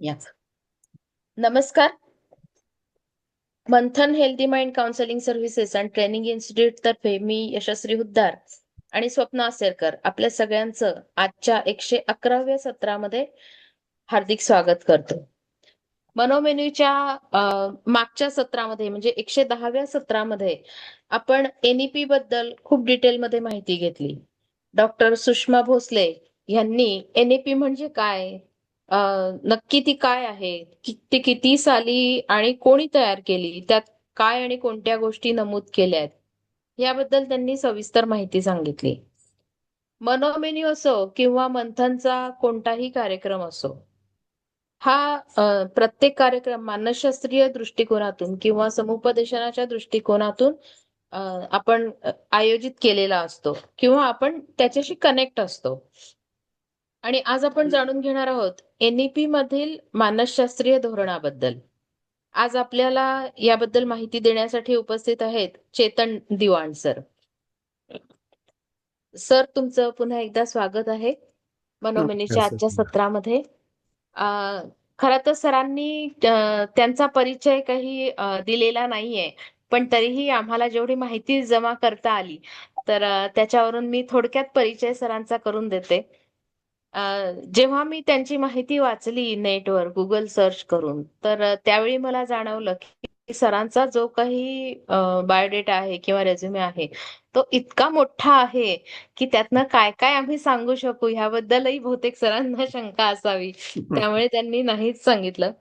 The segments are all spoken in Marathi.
या नमस्कार. Manthan healthy mind counselling services and training institute तर्फे मी यशस्वी हुद्दार आणि स्वप्ना आसेरकर आपल्या सगळ्यांचं आजच्या 111व्या सत्रामध्ये हार्दिक स्वागत करतो. मनोमेन्यूच्या मागच्या सत्रामध्ये म्हणजे 110व्या सत्रामध्ये आपण एनईपी बद्दल खूप डिटेलमध्ये माहिती घेतली. डॉक्टर सुषमा भोसले यांनी एनईपी म्हणजे काय, नक्की ती काय आहे, ती किती साली आणि कोणी तयार केली, त्यात काय आणि कोणत्या गोष्टी नमूद केल्या आहेत, याबद्दल त्यांनी सविस्तर माहिती सांगितली. मनोमेन्यू असो किंवा मंथनचा कोणताही कार्यक्रम असो, हा प्रत्येक कार्यक्रम मानसशास्त्रीय दृष्टिकोनातून किंवा समुपदेशनाच्या दृष्टिकोनातून आपण आयोजित केलेला असतो किंवा आपण त्याच्याशी कनेक्ट असतो. आणि आज आपण जाणून घेणार आहोत एनईपी मधील मानसशास्त्रीय धोरणाबद्दल. आज आपल्याला याबद्दल माहिती देण्यासाठी उपस्थित आहेत चेतन दिवाण सर. सर, तुमचं पुन्हा एकदा स्वागत आहे मनोमेन्यूच्या नमस्कार आजच्या सर. सत्रामध्ये. खरं तर सरांनी त्यांचा परिचय काही दिलेला नाहीये, पण तरीही आम्हाला जेवढी माहिती जमा करता आली तर त्याच्यावरून मी थोडक्यात परिचय सरांचा करून देते. जेव्हा मी त्यांची माहिती वाचली नेटवर गुगल सर्च करून, तर त्यावेळी मला जाणवलं की सरांचा जो काही बायोडेटा आहे किंवा रेझ्युमे आहे, तो इतका मोठा आहे की त्यातनं काय काय आम्ही सांगू शकू ह्याबद्दलही बहुतेक सरांना शंका असावी. त्यामुळे त्यांनी नाहीच सांगितलं.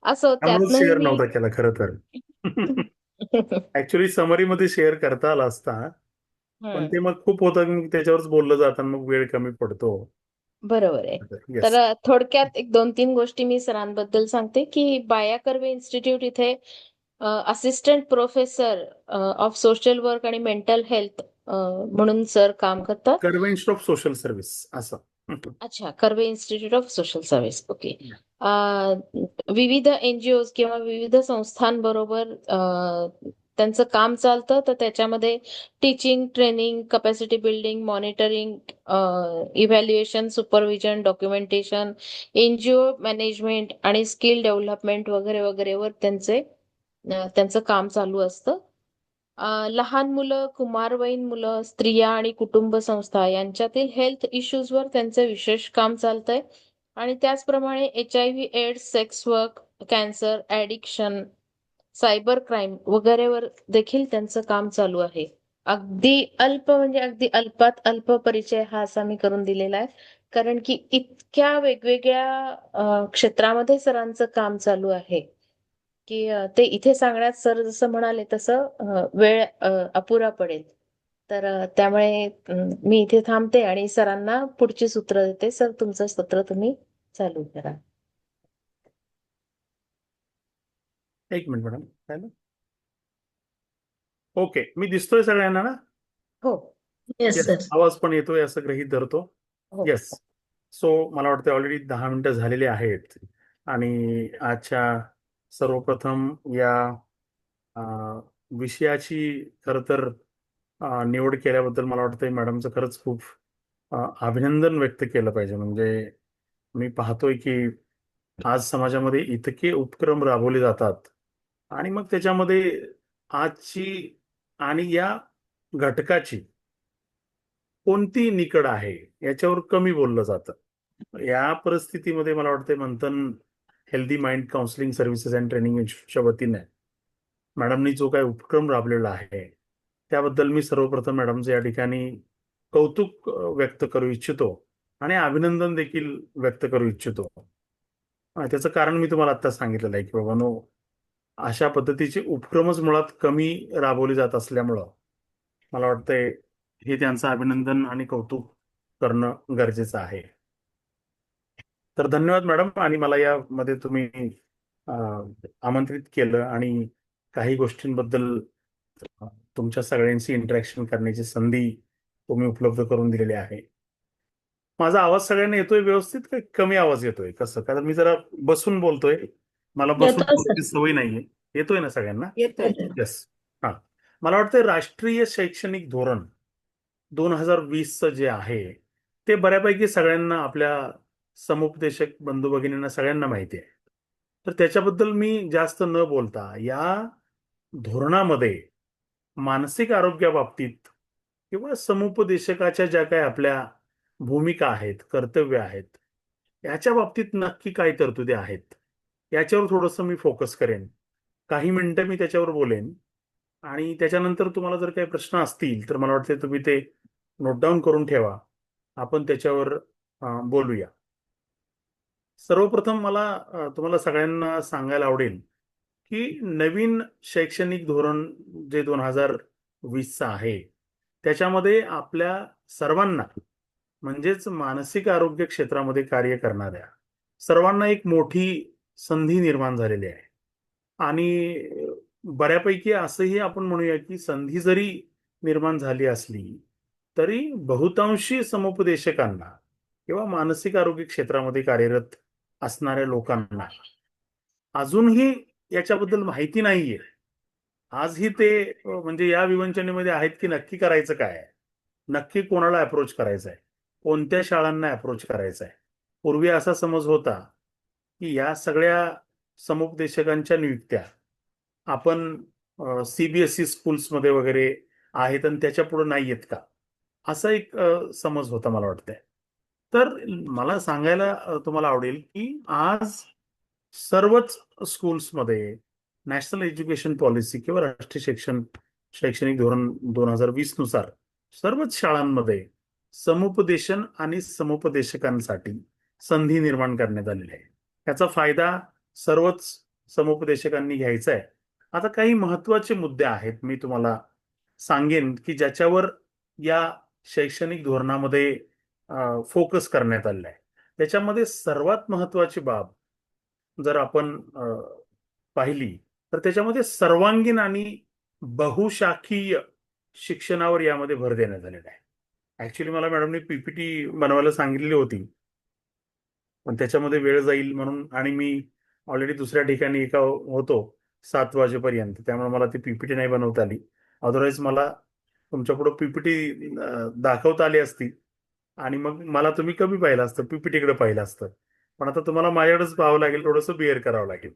असो, त्यामुळेच त्यातनंही शेअर मी नव्हता केला खरं तर. ऍक्च्युली समरीमध्ये शेअर करता आला असता, पण हं, ते मग खूप होतं की त्याच्यावरच बोललं जातं आणि मग वेळ कमी पडतो. बरोबर आहे. तर येस. थोडक्यात एक 2-3 गोष्टी मी सरांबद्दल सांगते की बाया कर्वे इन्स्टिट्यूट इथे assistant professor of social work आणि मेंटल हेल्थ म्हणून सर काम करतात. Karve institute of social service असं. अच्छा, Karve institute of social service. Okay. विविध एनजीओ किंवा विविध संस्थांबरोबर त्यांचं काम चालतं. तर त्याच्यामध्ये teaching, training, capacity building, monitoring, evaluation, supervision, documentation, NGO management आणि स्किल डेव्हलपमेंट वगैरे वगैरेवर त्यांचं काम चालू असतं. लहान मुलं, कुमारवयीन मुलं, स्त्रिया आणि कुटुंब संस्था यांच्यातील हेल्थ इश्यूजवर त्यांचं विशेष काम चालतंय. आणि त्याचप्रमाणे HIV, AIDS, sex work, cancer, addiction, cyber crime वगैरेवर देखील त्यांचं काम चालू आहे. अगदी अल्प म्हणजे अगदी अल्पात अल्प परिचय हा असा मी करून दिलेला आहे, कारण की इतक्या वेगवेगळ्या क्षेत्रामध्ये सरांचं काम चालू आहे की ते इथे सांगण्यात सर जसं म्हणाले तसं वेळ अपुरा पडेल. तर त्यामुळे मी इथे थांबते आणि सरांना पुढची सूत्र देते. सर, तुमचं सत्र तुम्ही चालू करा. एक मिनिट मॅडम, काय ना. ओके, मी दिसतोय सगळ्यांना ना? हो. Yes yes, sir. आवाज पण येतोय असं गृहीत धरतो. हो. येस. सो मला वाटतं ऑलरेडी 10 मिनिटं झालेली आहेत आणि आजच्या सर्वप्रथम या अ, विषयाची खरं तर निवड केल्याबद्दल मला वाटतंय मॅडमचं खरंच खूप अभिनंदन व्यक्त केलं पाहिजे. म्हणजे मी पाहतोय की आज समाजामध्ये इतके उपक्रम राबवले जातात आणि मग त्याच्यामध्ये आजची आणि या घटकाची कोणती निकड आहे याच्यावर कमी बोललं जातं. या परिस्थितीमध्ये मला वाटतंय Manthan healthy mind counselling services and training इन्स्टिट्यूटच्या वतीने मॅडमनी जो काही उपक्रम राबवलेला आहे, त्याबद्दल मी सर्वप्रथम मॅडमचं या ठिकाणी कौतुक व्यक्त करू इच्छितो आणि अभिनंदन देखील व्यक्त करू इच्छितो. त्याचं कारण मी तुम्हाला आत्ताच सांगितलेलं आहे, की बाबांनो, अशा पद्धतीचे उपक्रमच मुळात कमी राबवले जात असल्यामुळं मला वाटतंय हे त्यांचं अभिनंदन आणि कौतुक करणं गरजेचं आहे. तर धन्यवाद मॅडम. आणि मला यामध्ये तुम्ही अ, आमंत्रित केलं आणि काही गोष्टींबद्दल तुमच्या सगळ्यांशी इंटरॅक्शन करण्याची संधी तुम्ही उपलब्ध करून दिलेली आहे. माझा आवाज सगळ्यांना येतोय व्यवस्थित का कमी आवाज येतोय कसं? कारण मी जरा बसून बोलतोय. मला बसून येतोय सर. बोलण्याची सवय नाहीये. येतोय ना सगळ्यांना? येतोय. येस. हां. मला वाटतंय राष्ट्रीय शैक्षणिक धोरण 2020चं जे आहे, ते बऱ्यापैकी सगळ्यांना आपल्या समुपदेशक बंधू भगिनींना सगळ्यांना माहिती आहे. तर त्याच्याबद्दल मी जास्त न बोलता या धोरणामध्ये मानसिक आरोग्याबाबतीत किंवा समुपदेशकाच्या ज्या काही आपल्या भूमिका आहेत, कर्तव्य आहेत, याच्या बाबतीत नक्की काय तरतुदी आहेत, याच्यावर थोडंसं मी फोकस करेन. काही मिनिटं मी त्याच्यावर बोलेन आणि त्याच्यानंतर तुम्हाला जर काही प्रश्न असतील, तर मला वाटतं तुम्ही ते नोट डाउन करून ठेवा. आपण त्याच्यावर बोलूया. सर्वप्रथम मला तुम्हाला सगळ्यांना सांगायला आवडेल, की नवीन शैक्षणिक धोरण जे 2020चं आहे, त्याच्यामध्ये आपल्या सर्वांना म्हणजेच मानसिक आरोग्य क्षेत्रामध्ये कार्य करणाऱ्या सर्वांना एक मोठी संधी निर्माण झालेली आहे. आणि बऱ्यापैकी असंही आपण म्हणूया, की संधी जरी निर्माण झाली असली, तरी बहुतांशी समुपदेशकांना किंवा मानसिक आरोग्य क्षेत्रामध्ये कार्यरत असणाऱ्या लोकांना अजूनही याच्याबद्दल माहिती नाहीये. आजही ते म्हणजे या विवंचनेमध्ये आहेत, की नक्की करायचं काय आहे? नक्की कोणाला अप्रोच करायचा आहे? कोणत्या शाळांना अप्रोच करायचा आहे? पूर्वी असा समज होता, की या सगळ्या समुपदेशकांच्या नियुक्त्या आपण सी स्कूल्समध्ये वगैरे आहेत आणि त्याच्यापुढे नाही आहेत का? असा एक समज होता मला वाटतंय. तर मला सांगायला तुम्हाला आवडेल, की आज सर्वच स्कूल्समध्ये नॅशनल एज्युकेशन पॉलिसी किंवा राष्ट्रीय शैक्षणिक धोरण 2020 नुसार सर्वच शाळांमध्ये समुपदेशन आणि समुपदेशकांसाठी संधी निर्माण करण्यात आलेली आहे. याचा फायदा सर्वच समुपदेशकांनी घ्यायचा आहे. आता काही महत्वाचे मुद्दे आहेत मी तुम्हाला सांगेन, की ज्याच्यावर या शैक्षणिक धोरणामध्ये फोकस करण्यात आलेला आहे. त्याच्यामध्ये सर्वात महत्वाची बाब जर आपण पाहिली, तर त्याच्यामध्ये सर्वांगीण आणि बहुशाखीय शिक्षणावर यामध्ये भर देण्यात आलेला आहे. ऍक्च्युली मला मॅडमनी पीपीटी बनवायला सांगितलेली होती, पण त्याच्यामध्ये वेळ जाईल म्हणून आणि मी ऑलरेडी दुसऱ्या ठिकाणी एका होतो 7 वाजेपर्यंत. त्यामुळे मला ती पीपीटी नाही बनवता आली. अदरवाईज मला तुमच्यापुढे पीपीटी दाखवता आली असती आणि मग मला तुम्ही कमी पाहिलं असतं, पीपीटीकडे पाहिलं असतं. पण आता तुम्हाला माझ्याकडेच पाहावं लागेल, थोडंसं बिअर करावं लागेल.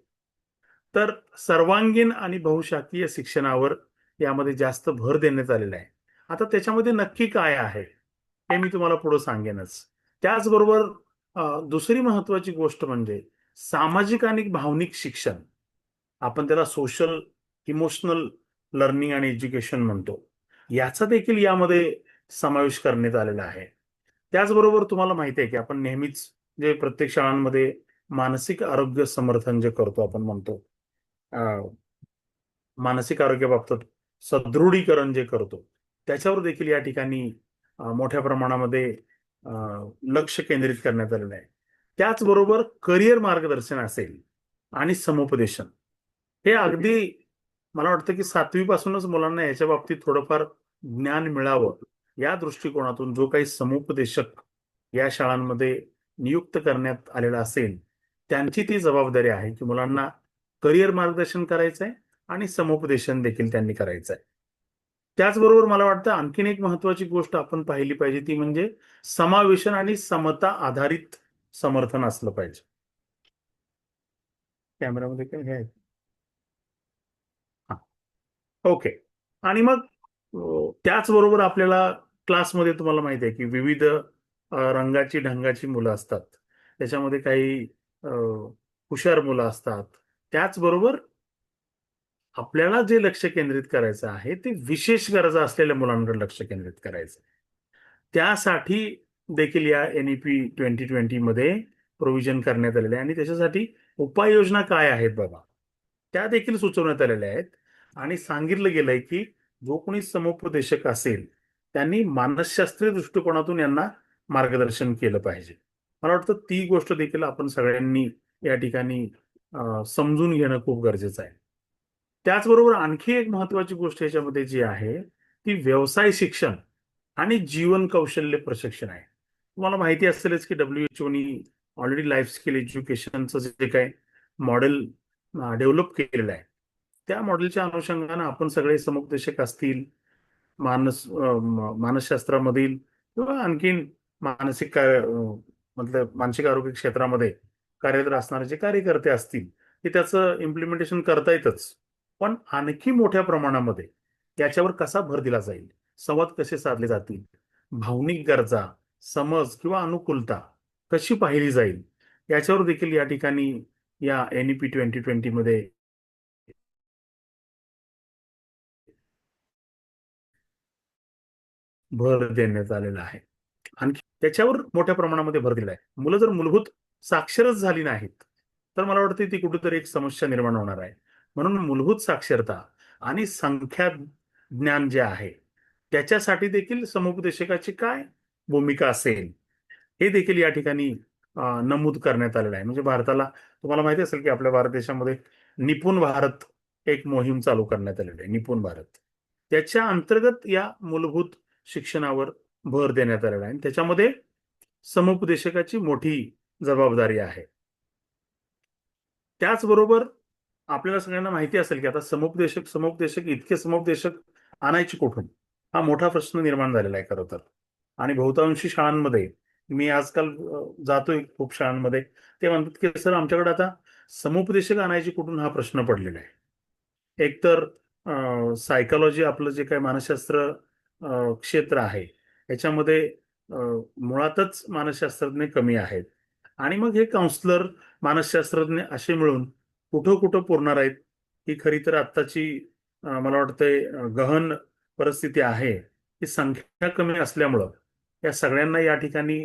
तर सर्वांगीण आणि बहुशाखीय शिक्षणावर यामध्ये जास्त भर देण्यात आलेला आहे. आता त्याच्यामध्ये नक्की काय आहे, हे मी तुम्हाला पुढे सांगेनच. त्याचबरोबर दुसरी महत्वाची गोष्ट म्हणजे सामाजिक आणि भावनिक शिक्षण. आपण त्याला सोशल, इमोशनल लर्निंग आणि एज्युकेशन म्हणतो. याचा देखील यामध्ये समावेश करण्यात आलेला आहे. त्याचबरोबर तुम्हाला माहिती आहे, की आपण नेहमीच जे प्रत्येक शाळांमध्ये मानसिक आरोग्य समर्थन जे करतो आपण म्हणतो, अ, मानसिक आरोग्याबाबतीत सदृढीकरण जे करतो, त्याच्यावर देखील या ठिकाणी मोठ्या प्रमाणामध्ये अ, लक्ष केंद्रित करण्यात आलेलं आहे. त्याचबरोबर करिअर मार्गदर्शन असेल आणि समुपदेशन हे अगदी मला वाटतं, की 7वी पासूनच मुलांना याच्या बाबतीत थोडंफार ज्ञान मिळावं, या दृष्टिकोनातून जो काही समुपदेशक या शाळांमध्ये नियुक्त करण्यात आलेला असेल, त्यांची ती जबाबदारी आहे, की मुलांना करिअर मार्गदर्शन करायचं आहे आणि समुपदेशन देखील त्यांनी करायचं आहे. त्याचबरोबर मला वाटतं आणखीन एक महत्वाची गोष्ट आपण पाहिली पाहिजे, ती म्हणजे समावेशन आणि समता आधारित समर्थन असलं पाहिजे. कॅमेरामध्ये काय हे आहे? हां. ओके. आणि मग त्याचबरोबर आपल्याला क्लासमध्ये तुम्हाला माहिती आहे, की विविध रंगाची, ढंगाची मुलं असतात. त्याच्यामध्ये काही हुशार मुलं असतात. त्याचबरोबर आपल्याला जे लक्ष केंद्रित करायचं आहे, ते विशेष गरजा असलेल्या मुलांकडे लक्ष केंद्रित करायचं. त्यासाठी देखील या एन-ई-पी 2020 मध्ये प्रोव्हिजन करण्यात आलेलं आहे आणि त्याच्यासाठी उपाययोजना काय आहेत बाबा, त्या देखील सुचवण्यात आलेल्या आहेत आणि सांगितलं गेलंय, की जो कोणी समुपदेशक असेल, त्यांनी मानसशास्त्रीय दृष्टिकोनातून यांना मार्गदर्शन केलं पाहिजे. मला वाटतं ती गोष्ट देखील आपण सगळ्यांनी या ठिकाणी समजून घेणं खूप गरजेचं आहे. त्याचबरोबर आणखी एक महत्वाची गोष्ट याच्यामध्ये जी आहे, ती व्यवसाय शिक्षण आणि जीवन कौशल्य प्रशिक्षण आहे. तुम्हाला माहिती असेलच, की WHO नी ऑलरेडी लाईफ स्किल एज्युकेशनचं जे काही मॉडेल डेव्हलप केलेलं आहे. त्या मॉडेलच्या अनुषंगाने आपण सगळे समुपदेशक असतील, मानसशास्त्रामधील किंवा आणखीन मानसिक मतलब मानसिक आरोग्य क्षेत्रामध्ये कार्यरत असणारे जे कार्यकर्ते असतील ते त्याचं इम्प्लिमेंटेशन करतायतच, पण आणखी मोठ्या प्रमाणामध्ये याच्यावर कसा भर दिला जाईल, संवाद कसे साधले जातील, भावनिक गरजा, समज किंवा अनुकूलता कशी पाहिली जाईल, याच्यावर देखील या ठिकाणी या NEP 2020 मध्ये भर देण्यात आलेला आहे. आणखी त्याच्यावर मोठ्या प्रमाणामध्ये भर दिलाय. मुलं जर मूलभूत साक्षरच झाली नाहीत, तर मला वाटतं ती कुठेतरी एक समस्या निर्माण होणार आहे. म्हणून मूलभूत साक्षरता आणि संख्या ज्ञान जे आहे, त्याच्यासाठी देखील समुपदेशकाची काय भूमिका असेल, हे देखील या ठिकाणी नमूद करण्यात आलेलं आहे. म्हणजे भारताला तुम्हाला माहिती असेल की आपल्या भारत देशामध्ये निपुण भारत एक मोहीम चालू करण्यात आलेली आहे, निपुण भारत. त्याच्या अंतर्गत या मूलभूत शिक्षणावर भर देण्यात आलेला आहे आणि त्याच्यामध्ये समुपदेशकाची मोठी जबाबदारी आहे. त्याचबरोबर आपल्याला सगळ्यांना माहिती असेल की आता समुपदेशक इतके समुपदेशक आणायचे कुठून, हा मोठा प्रश्न निर्माण झालेला आहे खरं तर. आणि बहुतांशी शाळांमध्ये मी आजकाल जातोय खूप शाळांमध्ये, ते म्हणतात की सर आमच्याकडे आता समुपदेशक आणायचे कुठून, हा प्रश्न पडलेला आहे. एकतर सायकोलॉजी आपलं जे काही मानसशास्त्र क्षेत्र आहे याच्यामध्ये मुळातच मानसशास्त्रज्ञ कमी आहेत आणि मग हे काउन्सलर मानसशास्त्रज्ञ असे मिळून कुठं कुठं पुरणार आहेत, ही खरी तर आत्ताची मला वाटतंय गहन परिस्थिती आहे की संख्या कमी असल्यामुळं या सगळ्यांना या ठिकाणी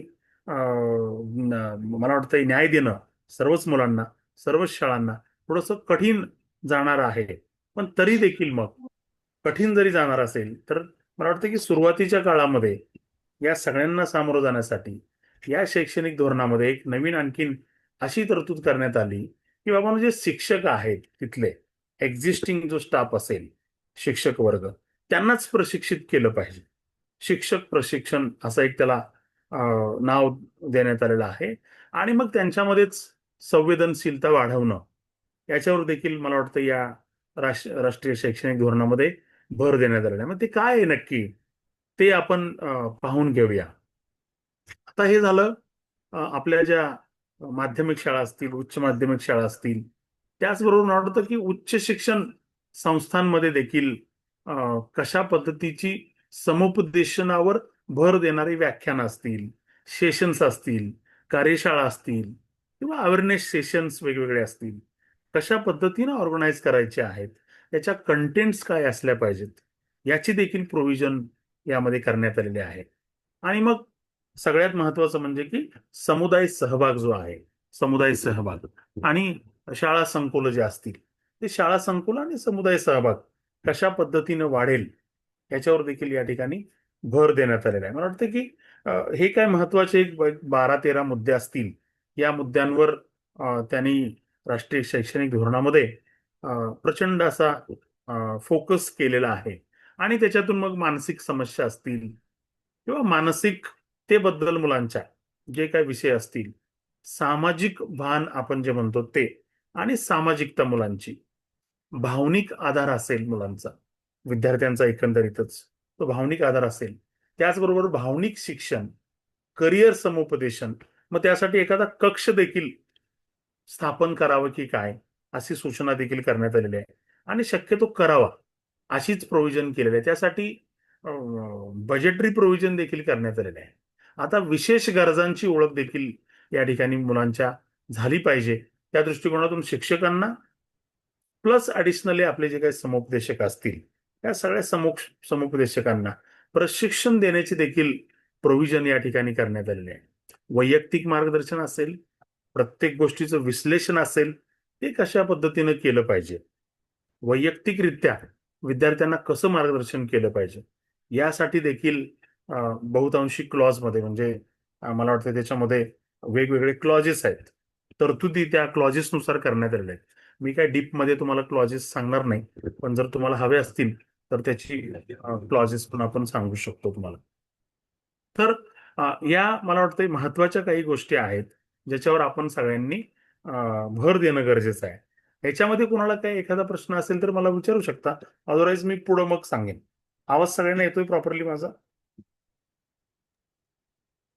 मला वाटतंय न्याय देणं सर्वच मुलांना, सर्वच शाळांना थोडंसं कठीण जाणार आहे. पण तरी देखील मग कठीण जरी जाणार असेल तर मला वाटतं की सुरुवातीच्या काळामध्ये या सगळ्यांना सामोरं जाण्यासाठी या शैक्षणिक धोरणामध्ये एक नवीन आणखीन अशी तरतूद करण्यात आली की बाबा जे शिक्षक आहेत तिथले एक्झिस्टिंग जो स्टाफ असेल, शिक्षक वर्ग, त्यांनाच प्रशिक्षित केलं पाहिजे. शिक्षक प्रशिक्षण असं एक त्याला नाव देण्यात आलेलं आहे आणि मग त्यांच्यामध्येच संवेदनशीलता वाढवणं, याच्यावर देखील मला वाटतं या राष्ट्रीय शैक्षणिक धोरणामध्ये भर देण्यात आलेला आहे. मग ते काय आहे नक्की, ते आपण पाहून घेऊया. आता हे झालं आपल्या ज्या माध्यमिक शाळा असतील, उच्च माध्यमिक शाळा असतील. त्याचबरोबर मला वाटतं की उच्च शिक्षण संस्थांमध्ये देखील कशा पद्धतीची समुपदेशनावर भर देणारी व्याख्यानं असतील, सेशन्स असतील, कार्यशाळा असतील किंवा अवेअरनेस सेशन्स वेगवेगळे असतील. कशा पद्धतीनं ऑर्गनाईज करायचे आहेत, त्याच्या कंटेंट्स काय असल्या पाहिजेत, याची देखील प्रोव्हिजन यामध्ये करण्यात आलेले आहे. आणि मग सगळ्यात महत्वाचं म्हणजे की समुदाय सहभाग जो आहे, समुदाय सहभाग आणि शाळा संकुल जे असतील, ते शाळा संकुल आणि समुदाय सहभाग कशा पद्धतीनं वाढेल याच्यावर देखील या ठिकाणी भर देण्यात आलेला आहे. मला वाटतं की हे काय महत्वाचे एक 12-13 मुद्दे असतील. या मुद्द्यांवर त्यांनी राष्ट्रीय शैक्षणिक धोरणामध्ये प्रचंड असा फोकस केलेला आहे आणि त्याच्यातून मग मानसिक समस्या असतील किंवा मानसिकतेबद्दल मुलांच्या जे काही विषय असतील, सामाजिक भान आपण जे म्हणतो ते, आणि सामाजिकता मुलांची, भावनिक आधार असेल मुलांचा, विद्यार्थ्यांचा एकंदरीतच तो भावनिक आधार असेल, त्याचबरोबर भावनिक शिक्षण, करिअर समुपदेशन, मग त्यासाठी एखादा कक्ष देखील स्थापन करावं की काय, अशी सूचना देखील करण्यात आलेली आहे आणि शक्यतो करावा अशीच प्रोव्हिजन केलेली आहे. त्यासाठी बजेटरी प्रोव्हिजन देखील करण्यात आलेलं आहे. आता विशेष गरजांची ओळख देखील या ठिकाणी मुलांच्या झाली पाहिजे. त्या दृष्टिकोनातून शिक्षकांना प्लस ॲडिशनली आपले जे काही समुपदेशक असतील, त्या सगळ्या समुपदेशकांना प्रशिक्षण देण्याची देखील प्रोव्हिजन या ठिकाणी करण्यात आलेले आहे. वैयक्तिक मार्गदर्शन असेल, प्रत्येक गोष्टीचं विश्लेषण असेल, ते कशा पद्धतीनं केलं पाहिजे, वैयक्तिकरित्या विद्यार्थ्यांना कसं मार्गदर्शन केलं पाहिजे, यासाठी देखील बहुतांशी क्लॉजमध्ये म्हणजे मला वाटतं त्याच्यामध्ये वेगवेगळे क्लॉजेस आहेत. तरतुदी त्या क्लॉजेसनुसार करण्यात आलेल्या आहेत. मी काय डीपमध्ये तुम्हाला क्लॉजेस सांगणार नाही, पण जर तुम्हाला हवे असतील तर त्याची क्लॉजेस पण आपण सांगू शकतो तुम्हाला. तर या मला वाटतं महत्वाच्या काही गोष्टी आहेत ज्याच्यावर आपण सगळ्यांनी भर देणं गरजेचं आहे. ह्याच्यामध्ये कुणाला काही एखादा प्रश्न असेल तर मला विचारू शकता, अदरवाईज मी पुढे मग सांगेन. आवाज सगळ्यांना येतोय प्रॉपरली माझा?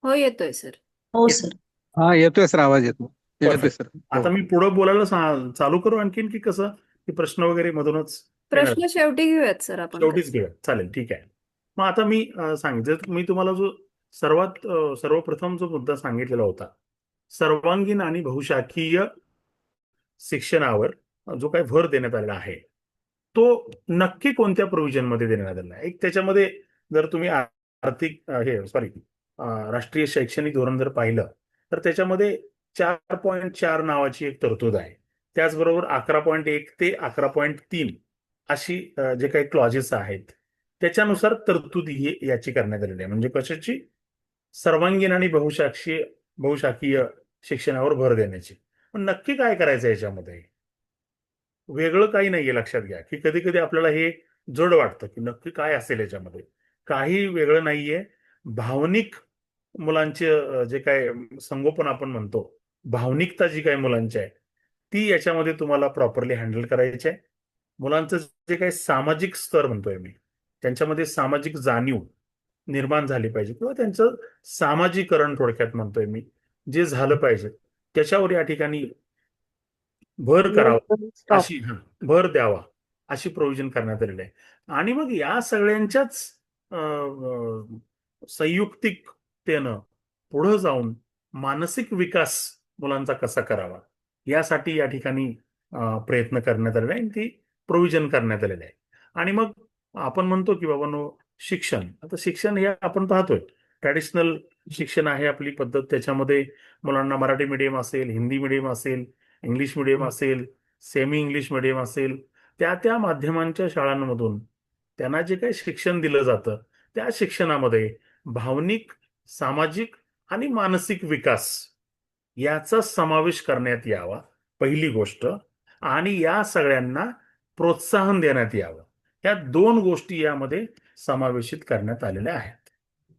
हो, येतोय सर. हो येत- सर. हा, येतोय सर, आवाज येतोय परफेक्ट. सर. आता हो. मी पुढं बोलायला चालू करू आणखीन, की कसं, की प्रश्न वगैरे मधूनच येणार? प्रश्न शेवटी घेऊयात सर आपण. शेवटीच घेऊया, चालेल, ठीक आहे. मग आता मी सांगितलं, मी तुम्हाला जो सर्वप्रथम जो मुद्दा सांगितलेला होता, सर्वांगीण आणि बहुशाखीय शिक्षणावर जो काही भर देण्यात आलेला आहे, तो नक्की कोणत्या प्रोव्हिजन मध्ये देण्यात आलेला आहे? एक त्याच्यामध्ये जर तुम्ही आर्थिक राष्ट्रीय शैक्षणिक धोरण जर पाहिलं, तर त्याच्यामध्ये 4.4 नावाची एक तरतूद आहे. त्याचबरोबर 11.1 ते 11.3 अशी जे काही क्लॉजेस आहेत, त्याच्यानुसार तरतूद ही याची करण्यात आलेली आहे. म्हणजे कशाची? सर्वांगीण आणि बहुशाखीय शिक्षणावर भर देण्याची. पण नक्की काय करायचं याच्यामध्ये? वेगळं काही नाहीये, लक्षात घ्या, की कधी कधी आपल्याला हे जड वाटतं, की नक्की काय असेल याच्यामध्ये. काही वेगळं नाहीये. भावनिक मुलांचे जे काय संगोपन आपण म्हणतो, भावनिकता जी काही मुलांची आहे, ती याच्यामध्ये तुम्हाला प्रॉपरली हँडल करायची आहे. मुलांचं जे काही सामाजिक स्तर म्हणतोय मी, त्यांच्यामध्ये सामाजिक जाणीव निर्माण झाली पाहिजे, किंवा त्यांचं सामाजिकरण थोडक्यात म्हणतोय मी, जे झालं पाहिजे त्याच्यावर या ठिकाणी भर करावा, स्टॉप. भर द्यावा, अशी प्रोव्हिजन करण्यात आलेली आहे. आणि मग या सगळ्यांच्याच संयुक्तिकतेनं पुढे जाऊन मानसिक विकास मुलांचा कसा करावा, यासाठी या ठिकाणी प्रयत्न करण्यात आलेला आहे आणि ती प्रोव्हिजन करण्यात आलेली आहे. आणि मग आपण म्हणतो की बाबांनो, शिक्षण, आता शिक्षण हे आपण पाहतोय, ट्रॅडिशनल शिक्षण आहे आपली पद्धत. त्याच्यामध्ये मुलांना मराठी मीडियम असेल, हिंदी मीडियम असेल, इंग्लिश मिडियम असेल, सेमी इंग्लिश मिडियम असेल, त्या त्या माध्यमांच्या शाळांमधून त्यांना जे काही शिक्षण दिलं जातं, त्या शिक्षणामध्ये भावनिक, सामाजिक आणि मानसिक विकास याचा समावेश करण्यात यावा, पहिली गोष्ट. आणि या सगळ्यांना प्रोत्साहन देण्यात यावं, या दोन गोष्टी यामध्ये समावेशित करण्यात आलेल्या आहेत.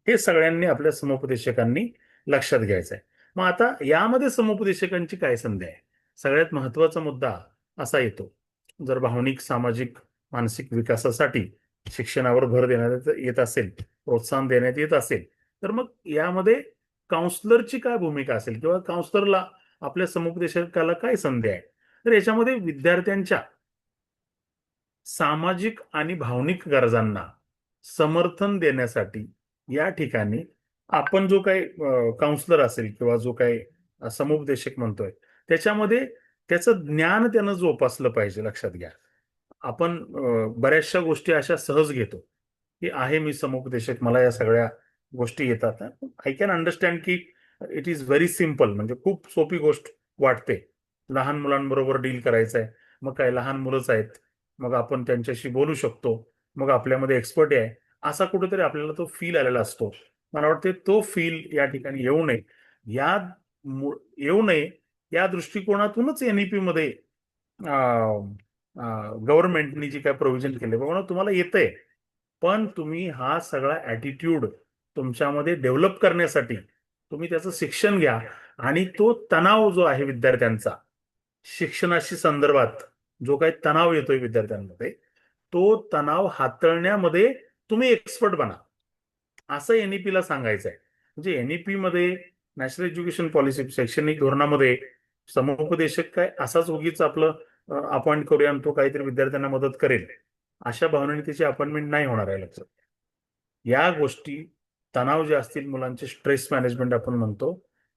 हे सगळ्यांनी, आपल्या समुपदेशकांनी लक्षात घ्यायचं आहे. मग आता यामध्ये समुपदेशकांची काय संधी आहे? सगळ्यात महत्वाचा मुद्दा असा येतो, जर भावनिक, सामाजिक, मानसिक विकासासाठी शिक्षणावर भर देण्यात येत असेल, प्रोत्साहन देण्यात येत असेल, तर मग यामध्ये काउन्सलरची काय भूमिका असेल, किंवा काउन्सलरला, आपल्या समुपदेशकाला काय संधी आहे? तर याच्यामध्ये विद्यार्थ्यांच्या सामाजिक आणि भावनिक गरजांना समर्थन देण्यासाठी या ठिकाणी आपण जो काही काउन्सलर असेल, किंवा जो काही समुपदेशक म्हणतोय, त्याच्यामध्ये त्याचं ज्ञान त्यानं जोपासलं पाहिजे. लक्षात घ्या, आपण बऱ्याचशा गोष्टी अशा सहज घेतो, की आहे मी समुपदेशक, मला या सगळ्या गोष्टी येतात. आय कॅन अंडरस्टँड की इट इज व्हेरी सिम्पल, म्हणजे खूप सोपी गोष्ट वाटते. लहान मुलांबरोबर डील करायचं आहे, मग काय, लहान मुलंच आहेत, मग आपण त्यांच्याशी बोलू शकतो, मग आपल्यामध्ये एक्सपर्ट आहे, असा कुठेतरी आपल्याला तो फील आलेला असतो. मला वाटते तो फील या ठिकाणी येऊ नये, या येऊ नये या दृष्टिकोनातूनच एनईपी मध्ये गव्हर्नमेंटनी जी काय प्रोव्हिजन केले, बाबा तुम्हाला येतंय, पण तुम्ही हा सगळा ऍटिट्यूड तुमच्यामध्ये डेव्हलप करण्यासाठी तुम्ही त्याचं शिक्षण घ्या. आणि तो तणाव जो आहे विद्यार्थ्यांचा, शिक्षणाशी संदर्भात जो काही तणाव येतोय विद्यार्थ्यांमध्ये, तो तणाव हाताळण्यामध्ये तुम्ही एक्सपर्ट बना, असं एनईपी ला सांगायचं आहे. म्हणजे एनईपी मध्ये, नॅशनल एज्युकेशन पॉलिसी, शैक्षणिक धोरणामध्ये, समुपदेशक काय असाच उगीच आपलं अपॉइंट करूया आणि तो काहीतरी विद्यार्थ्यांना मदत करेल, अशा भावनेने त्याची अपॉइंटमेंट नाही होणार आहे. लक्षात, या गोष्टी, तणाव जे असतील मुलांचे, स्ट्रेस मॅनेजमेंट आपण म्हणतो,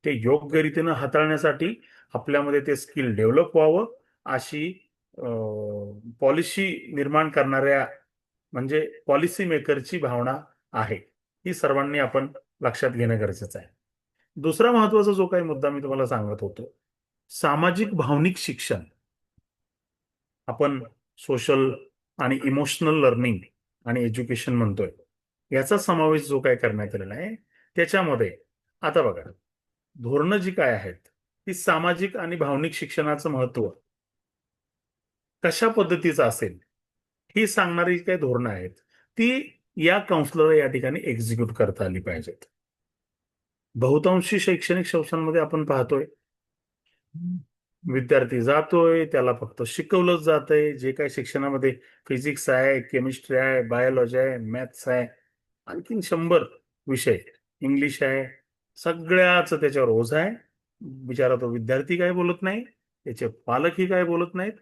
ते योग्य रीतीनं हाताळण्यासाठी आपल्यामध्ये ते स्किल डेव्हलप व्हावं, अशी पॉलिसी निर्माण करणाऱ्या, म्हणजे पॉलिसी मेकरची भावना आहे. ही सर्वांनी आपण लक्षात घेणं गरजेचं आहे. दुसरा महत्वाचा जो काही मुद्दा मी तुम्हाला सांगत होतो, सामाजिक भावनिक शिक्षण, आपण सोशल आणि इमोशनल लर्निंग आणि एज्युकेशन म्हणतोय, याचा समावेश जो काय करण्यात आलेला आहे, त्याच्यामध्ये आता बघा, धोरणं जी काय आहेत, ती सामाजिक आणि भावनिक शिक्षणाचं महत्व कशा पद्धतीचं असेल, ही सांगणारी काही धोरणं आहेत, ती या काउन्सिलर या ठिकाणी एक्झिक्यूट करता आली पाहिजेत. बहुतांशी शैक्षणिक संस्थांमध्ये आपण पाहतोय, विद्यार्थी जातोय, त्याला फक्त शिकवलंच जातंय. जे काही शिक्षणामध्ये फिजिक्स आहे, केमिस्ट्री आहे, बायोलॉजी आहे, मॅथ्स आहे, आणखीन 100 विषय, इंग्लिश आहे, सगळ्याच त्याच्यावर ओझं आहे. बिचारा तो विद्यार्थी काय बोलत नाही, त्याचे पालकही काय बोलत नाहीत.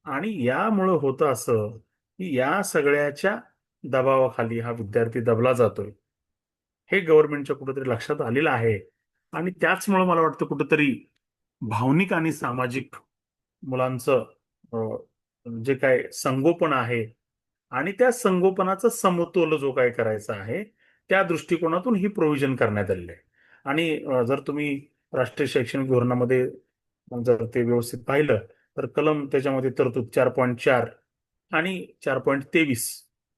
आणि यामुळं होतं असं की या सगळ्याच्या दबावाखाली हा विद्यार्थी दबला जातोय. हे गव्हर्नमेंटच्या कुठेतरी लक्षात आलेलं आहे. आणि त्याचमुळे मला वाटतं कुठेतरी भावनिक आणि सामाजिक मुलांचं जे काय संगोपन आहे आणि त्या संगोपनाचा समतोल जो काय करायचा आहे त्या दृष्टिकोनातून ही प्रोव्हिजन करण्यात आलेली आहे. आणि जर तुम्ही राष्ट्रीय शैक्षणिक धोरणामध्ये जर ते व्यवस्थित पाहिलं तर कलम त्याच्यामध्ये तरतूद 4.4 आणि 4.23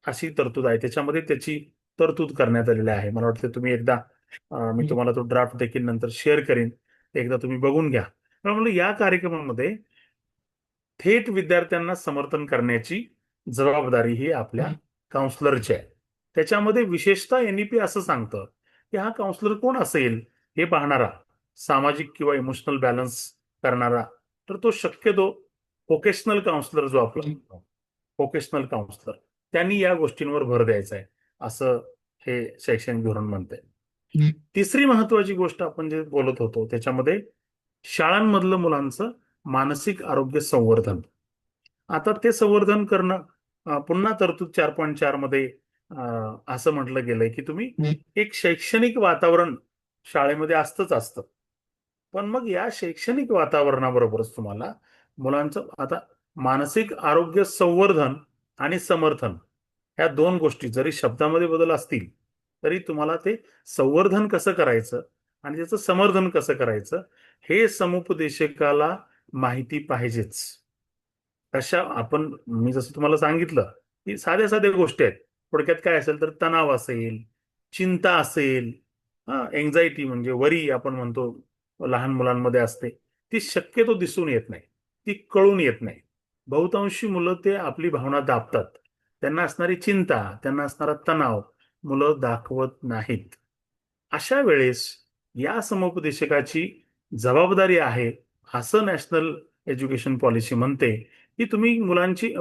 अशी तरतूद आहे. त्याच्यामध्ये त्याची तरतूद करण्यात आलेली आहे. मला वाटतं तुम्ही एकदा मी तुम्हाला तो ड्राफ्ट देखील नंतर शेअर करेन, एकदा तुम्ही बघून घ्या. त्यामुळे या कार्यक्रमामध्ये थेट विद्यार्थ्यांना समर्थन करण्याची जबाबदारी ही आपल्या काउन्सलरची आहे. त्याच्यामध्ये विशेषतः एनईपी असं सांगतं की हा काउन्सलर कोण असेल हे पाहणारा, सामाजिक किंवा इमोशनल बॅलन्स करणारा, तर तो शक्यतो व्होकेशनल काउन्सलर जो आपला व्होकेशनल काउन्सलर त्यांनी या गोष्टींवर भर द्यायचा आहे असं हे शैक्षणिक धोरण म्हणते. तिसरी महत्वाची गोष्ट आपण जे बोलत होतो त्याच्यामध्ये शाळांमधलं मुलांचं मानसिक आरोग्य संवर्धन. आता ते संवर्धन करणं पुन्हा तरतूद 4.4 मध्ये असं म्हटलं गेलंय की तुम्ही एक शैक्षणिक वातावरण शाळेमध्ये असतं. पण मग या शैक्षणिक वातावरणाबरोबरच तुम्हाला मुलांचं आता मानसिक आरोग्य संवर्धन आणि समर्थन ह्या दोन गोष्टी जरी शब्दामध्ये बदल असतील तरी तुम्हाला ते संवर्धन कसं करायचं आणि त्याचं समर्थन कसं करायचं हे समुपदेशकाला माहिती पाहिजेच. अशा आपण मी जसं तुम्हाला सांगितलं की साध्या साध्या गोष्टी आहेत. थोडक्यात काय असेल तर तणाव असेल, चिंता असेल, एन्झायटी म्हणजे वरी आपण म्हणतो लहान मुलांमध्ये असते, ती शक्यतो दिसून येत नाही, ती कळून येत नाही. बहुतांशी मुलं ते आपली भावना दाबतात. त्यांना असणारी चिंता, त्यांना असणारा तणाव मुलं दाखवत नाहीत. अशा वेळेस या समुपदेशकाची जबाबदारी आहे असं नॅशनल एज्युकेशन पॉलिसी म्हणते की तुम्ही मुलांची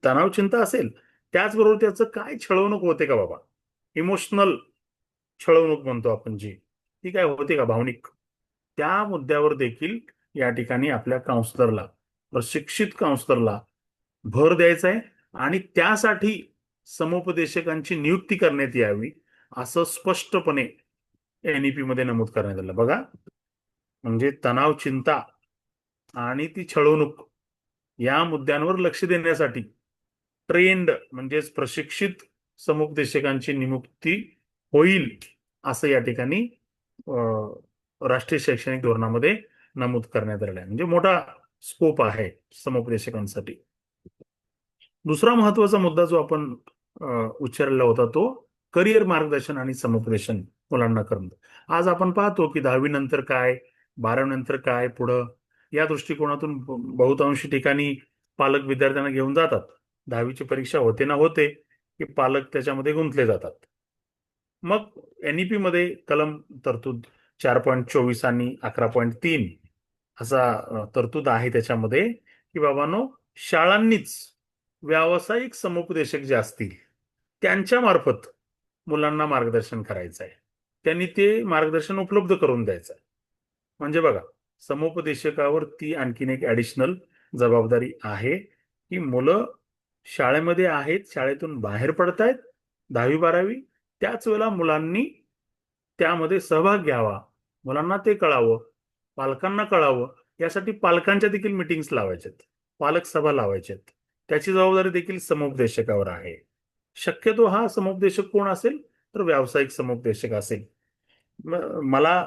तणाव चिंता असेल त्याचबरोबर त्याचं काय छळवणूक होते का बाबा, इमोशनल छळवणूक म्हणतो आपण जी, ती काय होते का भावनिक, त्या मुद्द्यावर देखील या ठिकाणी आपल्या काउन्सलरला, प्रशिक्षित काउन्सलरला भर द्यायचा आहे. आणि त्यासाठी समुपदेशकांची नियुक्ती करण्यात यावी असं स्पष्टपणे एनईपी मध्ये नमूद करण्यात आलं. बघा, म्हणजे तणाव, चिंता आणि ती छळवणूक या मुद्द्यांवर लक्ष देण्यासाठी ट्रेंड म्हणजेच प्रशिक्षित समुपदेशकांची नियुक्ती होईल असं या ठिकाणी राष्ट्रीय शैक्षणिक धोरणामध्ये नमूद करण्यात आलेलं आहे. म्हणजे मोठा स्कोप आहे समुपदेशकांसाठी. दुसरा महत्वाचा मुद्दा जो आपण उच्चारला होता तो करिअर मार्गदर्शन आणि समुपदेशन मुलांना करणं. आज आपण पाहतो की 10वी नंतर काय, 12वी नंतर काय, पुढं या दृष्टिकोनातून बहुतांशी ठिकाणी पालक विद्यार्थ्यांना घेऊन जातात. 10वीची परीक्षा होते ना होते की पालक त्याच्यामध्ये गुंतले जातात. मग एनईपी मध्ये कलम तरतूद 4.24 आणि 11.3 असा तरतूद आहे त्याच्यामध्ये की बाबांनो, शाळांनीच व्यावसायिक समुपदेशक जे असतील त्यांच्या मार्फत मुलांना मार्गदर्शन करायचं आहे. त्यांनी ते मार्गदर्शन उपलब्ध करून द्यायचं आहे. म्हणजे बघा, समुपदेशकावर ती आणखीन एक ऍडिशनल जबाबदारी आहे की मुलं शाळेमध्ये आहेत, शाळेतून बाहेर पडतायत 10वी-12वी, त्याच वेळेला मुलांनी त्यामध्ये सहभाग घ्यावा, मुलांना ते कळावं, पालकांना कळावं, यासाठी पालकांच्या देखील मीटिंग्स लावायच्यात, पालक सभा लावायच्यात. त्याची जबाबदारी देखील समुपदेशकावर आहे. शक्यतो हा समुपदेशक कोण असेल तर व्यावसायिक समुपदेशक असेल. मला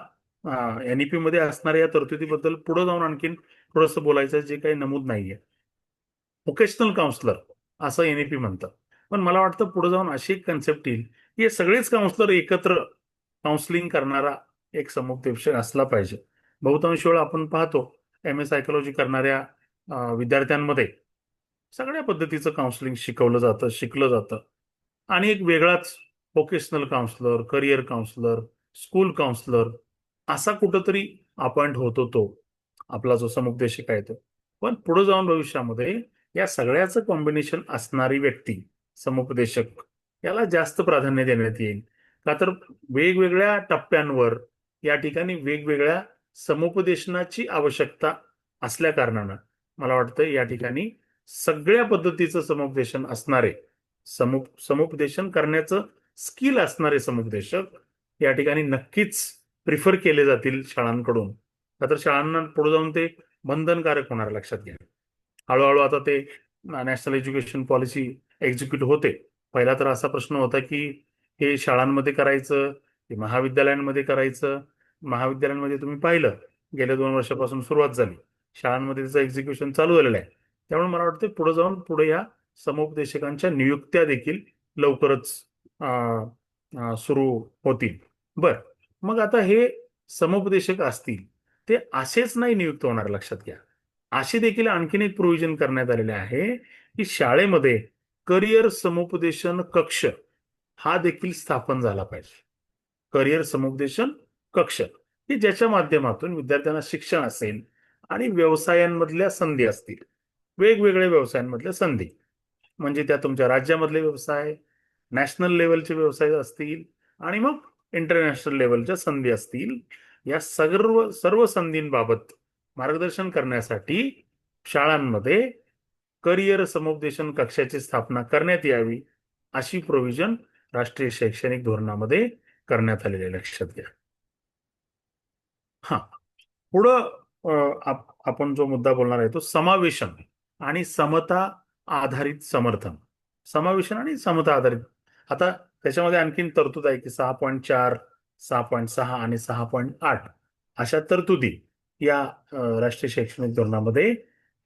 एनईपी मध्ये असणाऱ्या या तरतुदीबद्दल पुढे जाऊन आणखीन थोडंसं बोलायचं जे काही नमूद नाहीये. व्होकेशनल काउन्सलर असं एनईपी म्हणतं. पण मला वाटतं पुढे जाऊन अशी एक कन्सेप्ट येईल की हे सगळेच काउन्सलर एकत्र काउन्सिलिंग करणारा एक समुपदेशक असला पाहिजे. बहुतांश वेळा आपण पाहतो एम ए सायकोलॉजी करणाऱ्या विद्यार्थ्यांमध्ये सगळ्या पद्धतीचं काउन्सिलिंग शिकलं जातं. आणि एक वेगळाच vocational counsellor, career counsellor, school counsellor असा कुठंतरी अपॉइंट होतो तो आपला जो समुपदेशक आहे तो. पण पुढे जाऊन भविष्यामध्ये या सगळ्याचं कॉम्बिनेशन असणारी व्यक्ती समुपदेशक याला जास्त प्राधान्य देण्यात येईल. का तर वेगवेगळ्या टप्प्यांवर या ठिकाणी वेगवेगळ्या समुपदेशनाची आवश्यकता असल्या कारणानं मला वाटतं या ठिकाणी सगळ्या पद्धतीचं समुपदेशन असणारे समुपदेशन करण्याचं स्किल असणारे समुपदेशक या ठिकाणी नक्कीच प्रिफर केले जातील शाळांकडून. तर शाळांना पुढे जाऊन ते बंधनकारक होणार, लक्षात घ्या. हळूहळू आता ते नॅशनल एज्युकेशन पॉलिसी एक्झिक्यूट होते. पहिला तर असा प्रश्न होता की हे शाळांमध्ये करायचं की महाविद्यालयांमध्ये करायचं. महाविद्यालयांमध्ये तुम्ही पाहिलं गेल्या 2 वर्षापासून सुरुवात झाली, शाळांमध्ये त्याचं एक्झिक्युशन चालू झालेलं आहे. त्यामुळे मला वाटतं पुढे जाऊन पुढे या समुपदेशकांच्या नियुक्त्या देखील लवकरच सुरू होतील. बर, मग आता हे समुपदेशक असतील ते असेच नाही नियुक्त होणार, लक्षात घ्या. असे देखील आणखीन एक प्रोव्हिजन करण्यात आलेले आहे की शाळेमध्ये करिअर समुपदेशन कक्ष हा देखील स्थापन झाला पाहिजे. करिअर समुपदेशन कक्ष की ज्याच्या माध्यमातून विद्यार्थ्यांना शिक्षण असेल आणि व्यवसायांमधल्या संधी असतील, वेगवेगळ्या व्यवसायांमधल्या संधी, म्हणजे त्या तुमच्या राज्यामधले व्यवसाय, नॅशनल लेवलचे व्यवसाय असतील आणि मग इंटरनॅशनल लेवलच्या संधी असतील, या सर्व संधींबाबत मार्गदर्शन करण्यासाठी शाळांमध्ये करिअर समुपदेशन कक्षाची स्थापना करण्यात यावी अशी प्रोव्हिजन राष्ट्रीय शैक्षणिक धोरणामध्ये करण्यात आलेले, लक्षात घ्या. हा, पुढं आपण जो मुद्दा बोलणार आहे तो समावेशन आणि समता आधारित समर्थन. समावेशन आणि समता आधारित, आता त्याच्यामध्ये आणखीन तरतूद आहे की 6.4, 6.6 आणि 6.8 अशा तरतुदी या राष्ट्रीय शैक्षणिक धोरणामध्ये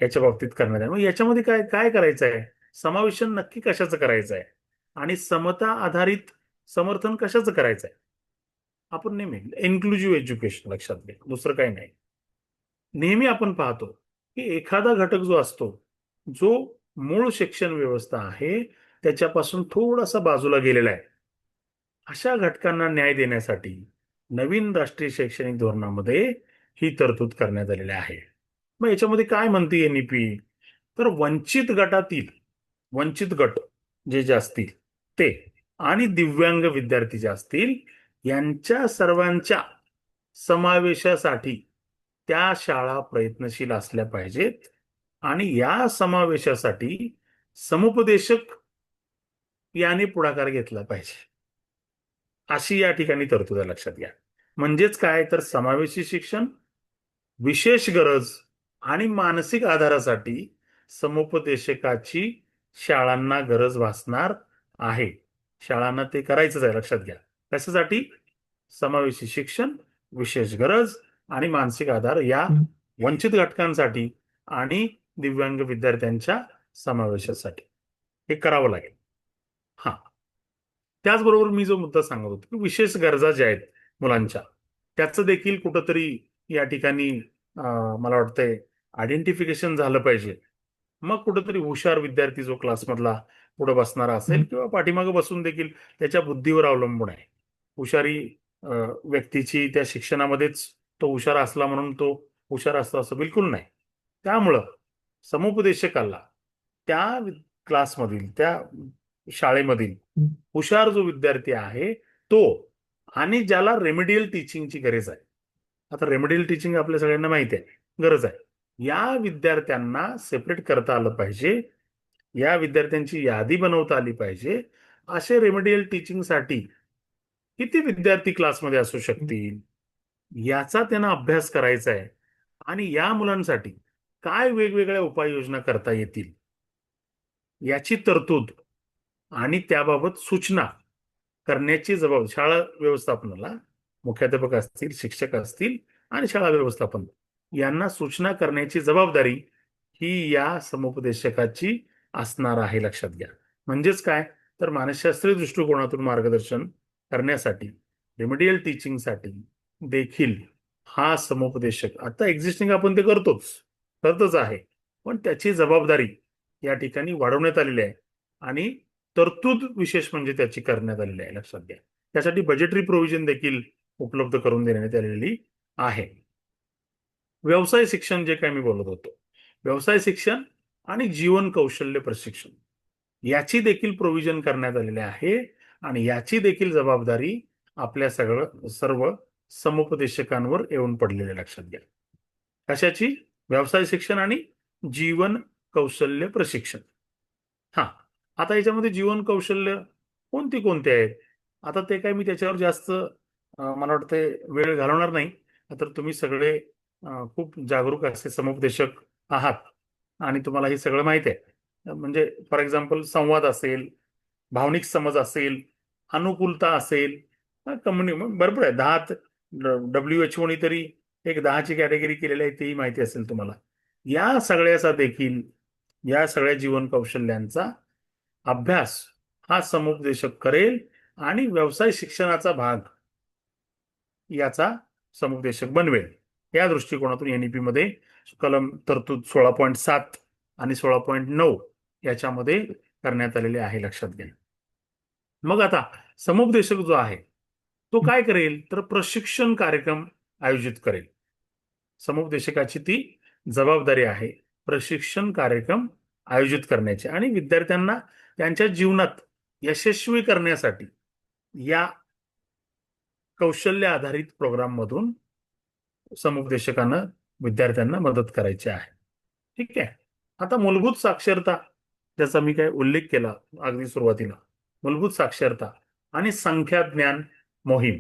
याच्या बाबतीत करण्यात आहे. मग याच्यामध्ये काय काय करायचं आहे, समावेशन नक्की कशाचं करायचं आहे आणि समता आधारित समर्थन कशाचं करायचं आहे. आपण नेहमी इन्क्लुझिव्ह एज्युकेशन लक्षात घ्या, दुसरं काही नाही. नेहमी आपण पाहतो की एखादा घटक जो असतो, जो मूळ शिक्षण व्यवस्था आहे त्याच्यापासून थोडासा बाजूला गेलेला आहे, अशा घटकांना न्याय देण्यासाठी नवीन राष्ट्रीय शैक्षणिक धोरणामध्ये ही तरतूद करण्यात आलेली आहे. मग याच्यामध्ये काय म्हणते एनईपी, तर वंचित गट जे असतील ते आणि दिव्यांग विद्यार्थी जे असतील यांच्या सर्वांच्या समावेशासाठी त्या शाळा प्रयत्नशील असल्या पाहिजेत आणि या समावेशासाठी समुपदेशक याने पुढाकार घेतला पाहिजे, अशी या ठिकाणी तरतूद आहे, लक्षात घ्या. म्हणजेच काय, तर समावेशी शिक्षण, विशेष गरज आणि मानसिक आधारासाठी समुपदेशकाची शाळांना गरज भासणार आहे. शाळांना ते करायचंच आहे, लक्षात घ्या. कशासाठी, समावेशी शिक्षण, विशेष गरज आणि मानसिक आधार या वंचित घटकांसाठी आणि दिव्यांग विद्यार्थ्यांच्या समावेशासाठी हे करावं लागेल. हा, त्याचबरोबर मी जो मुद्दा सांगत होतो की विशेष गरजा ज्या आहेत मुलांच्या, त्याचं देखील कुठंतरी या ठिकाणी मला वाटतंय आयडेंटिफिकेशन झालं पाहिजे. मग कुठंतरी हुशार विद्यार्थी जो क्लासमधला पुढे बसणारा असेल किंवा पाठीमागे बसून देखील त्याच्या बुद्धीवर अवलंबून आहे. हुशारी व्यक्तीची त्या शिक्षणामध्येच तो हुशार असला म्हणून तो हुशार असतो असं बिलकुल नाही. त्यामुळं समुपदेशकाला त्या क्लासमधील, त्या शाळेमधील हुशार जो विद्यार्थी आहे तो आणि ज्याला रेमेडियल टीचिंगची गरज आहे, आता रेमेडियल टीचिंग आपल्या सगळ्यांना माहिती आहे, गरज आहे, या विद्यार्थ्यांना सेपरेट करता आलं पाहिजे, या विद्यार्थ्यांची यादी बनवता आली पाहिजे. असे रेमेडियल टीचिंगसाठी किती विद्यार्थी क्लासमध्ये असू शकतील याचा त्यांना अभ्यास करायचा आहे आणि या मुलांसाठी काय वेगवेगळ्या उपाययोजना करता येतील याची तरतूद आणि त्याबाबत सूचना करण्याची जबाबदारी शाळा व्यवस्थापनाला, मुख्याध्यापक असतील, शिक्षक असतील आणि शाळा व्यवस्थापन यांना सूचना करण्याची जबाबदारी ही या समुपदेशकाची असणार आहे, लक्षात घ्या. म्हणजेच काय, तर मानसशास्त्रीय दृष्टिकोनातून मार्गदर्शन करण्यासाठी, रेमेडियल टीचिंगसाठी देखील हा समुपदेशक, आता एक्झिस्टिंग आपण ते करतच आहे, पण त्याची जबाबदारी या ठिकाणी वाढवण्यात आलेली आहे आणि तरतूद विशेष म्हणजे त्याची करण्यात आलेली आहे, लक्षात घ्या. त्यासाठी बजेटरी प्रोव्हिजन देखील उपलब्ध करून देण्यात आलेली आहे. व्यवसाय शिक्षण जे काही मी बोलत होतो, व्यवसाय शिक्षण आणि जीवन कौशल्य प्रशिक्षण याची देखील प्रोव्हिजन करण्यात आलेली आहे आणि याची देखील जबाबदारी आपल्या सर्व समुपदेशकांवर येऊन पडलेले, लक्षात घ्या. कशाची? व्यवसाय शिक्षण आणि जीवन कौशल्य प्रशिक्षण. हा, आता याच्यामध्ये जीवन कौशल्य कोणती कोणती आहेत? आता ते काय मी त्याच्यावर जास्त मला वाटते वेळ घालवणार नाही. तर तुम्ही सगळे खूप जागरूक असे समुपदेशक आहात आणि तुम्हाला हे सगळं माहिती आहे. म्हणजे फॉर एक्झाम्पल संवाद असेल, भावनिक समज असेल, अनुकूलता असेल, भरपूर आहे. 10 WHO नी तरी एक 10ची कॅटेगरी केलेली आहे, तेही माहिती असेल तुम्हाला. या सगळ्याचा देखील, या सगळ्या जीवन कौशल्यांचा अभ्यास हा समुपदेशक करेल आणि व्यवसाय शिक्षणाचा भाग याचा समुपदेशक बनवेल. या दृष्टिकोनातून एनईपी मध्ये कलम तरतूद 16.7 आणि 16.9 याच्यामध्ये करण्यात आलेले आहे, लक्षात घ्या. मग आता समुपदेशक जो आहे तो काय करेल? तर प्रशिक्षण कार्यक्रम आयोजित करेल. समुपदेशकाची ती जबाबदारी आहे प्रशिक्षण कार्यक्रम आयोजित करण्याची आणि विद्यार्थ्यांना त्यांच्या जीवनात यशस्वी करण्यासाठी या कौशल्य आधारित प्रोग्राम मधून समुपदेशकांना विद्यार्थ्यांना मदत करायची आहे. ठीक आहे. आता मूलभूत साक्षरता, ज्याचा मी काय उल्लेख केला अगदी सुरुवातीला, मूलभूत साक्षरता आणि संख्याज्ञान मोहीम.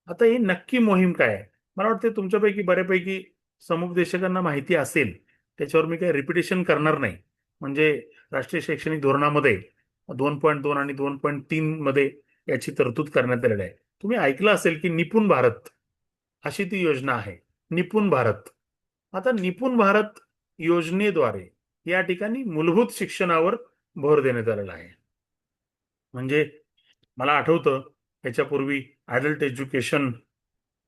आता ही नक्की मोहीम काय आहे? मला वाटतं तुमच्यापैकी बऱ्यापैकी समुपदेशकांना माहिती असेल, त्याच्यावर मी काही रिपिटेशन करणार नाही. म्हणजे राष्ट्रीय शैक्षणिक धोरणामध्ये 2.2 आणि 2.3 मध्ये याची तरतूद करण्यात आलेली आहे. तुम्ही ऐकलं असेल की निपुण भारत अशी ती योजना आहे, निपुण भारत. आता निपुण भारत योजनेद्वारे या ठिकाणी मूलभूत शिक्षणावर भर देण्यात आलेला आहे. म्हणजे मला आठवतं याच्यापूर्वी ॲडल्ट एज्युकेशन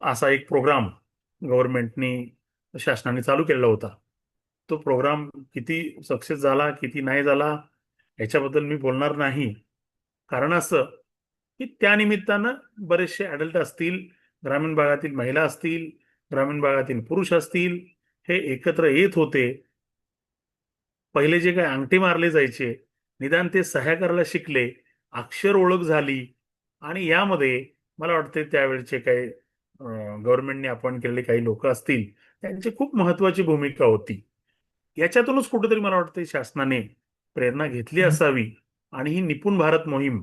असा एक प्रोग्राम गव्हर्नमेंटनी, शासनाने चालू केलेला होता. तो प्रोग्राम किती सक्सेस झाला, किती नाही झाला याच्याबद्दल मी बोलणार नाही. कारण असं की त्या निमित्तानं बरेचसे ॲडल्ट असतील, ग्रामीण भागातील महिला असतील, ग्रामीण भागातील पुरुष असतील, हे एकत्र येत होते. पहिले जे काही अंगठे मारले जायचे, निदान ते सह्या करायला शिकले, अक्षर ओळख झाली आणि यामध्ये मला वाटते त्यावेळेचे काही गव्हर्नमेंटने अपॉइंट केलेले काही लोक असतील, त्यांची खूप महत्वाची भूमिका होती. याच्यातूनच कुठेतरी मला वाटतं शासनाने प्रेरणा घेतली असावी आणि ही निपुण भारत मोहीम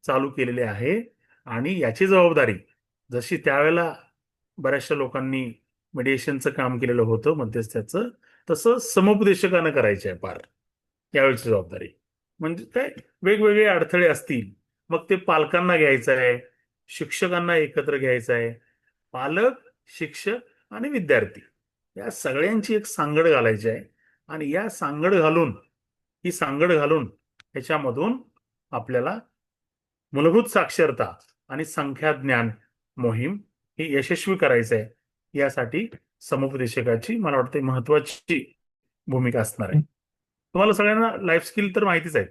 चालू केलेली आहे. आणि याची जबाबदारी जशी त्यावेळेला बऱ्याचशा लोकांनी मेडिएशनचं काम केलेलं होतं, मध्यस्थ्याचं, तसं समुपदेशकानं करायचं आहे पार यावेळीची जबाबदारी. म्हणजे काय वेगवेगळे अडथळे असतील, मग ते पालकांना घ्यायचं आहे, शिक्षकांना एकत्र घ्यायचं आहे, पालक, शिक्षक आणि विद्यार्थी या सगळ्यांची एक सांगड घालायची आहे. आणि या सांगड घालून याच्यामधून आपल्याला मूलभूत साक्षरता आणि संख्याज्ञान मोहीम ही यशस्वी करायचं आहे. यासाठी समुपदेशकाची मला वाटते महत्वाची भूमिका असणार आहे. तुम्हाला सगळ्यांना लाईफ स्किल तर माहितीच आहेत.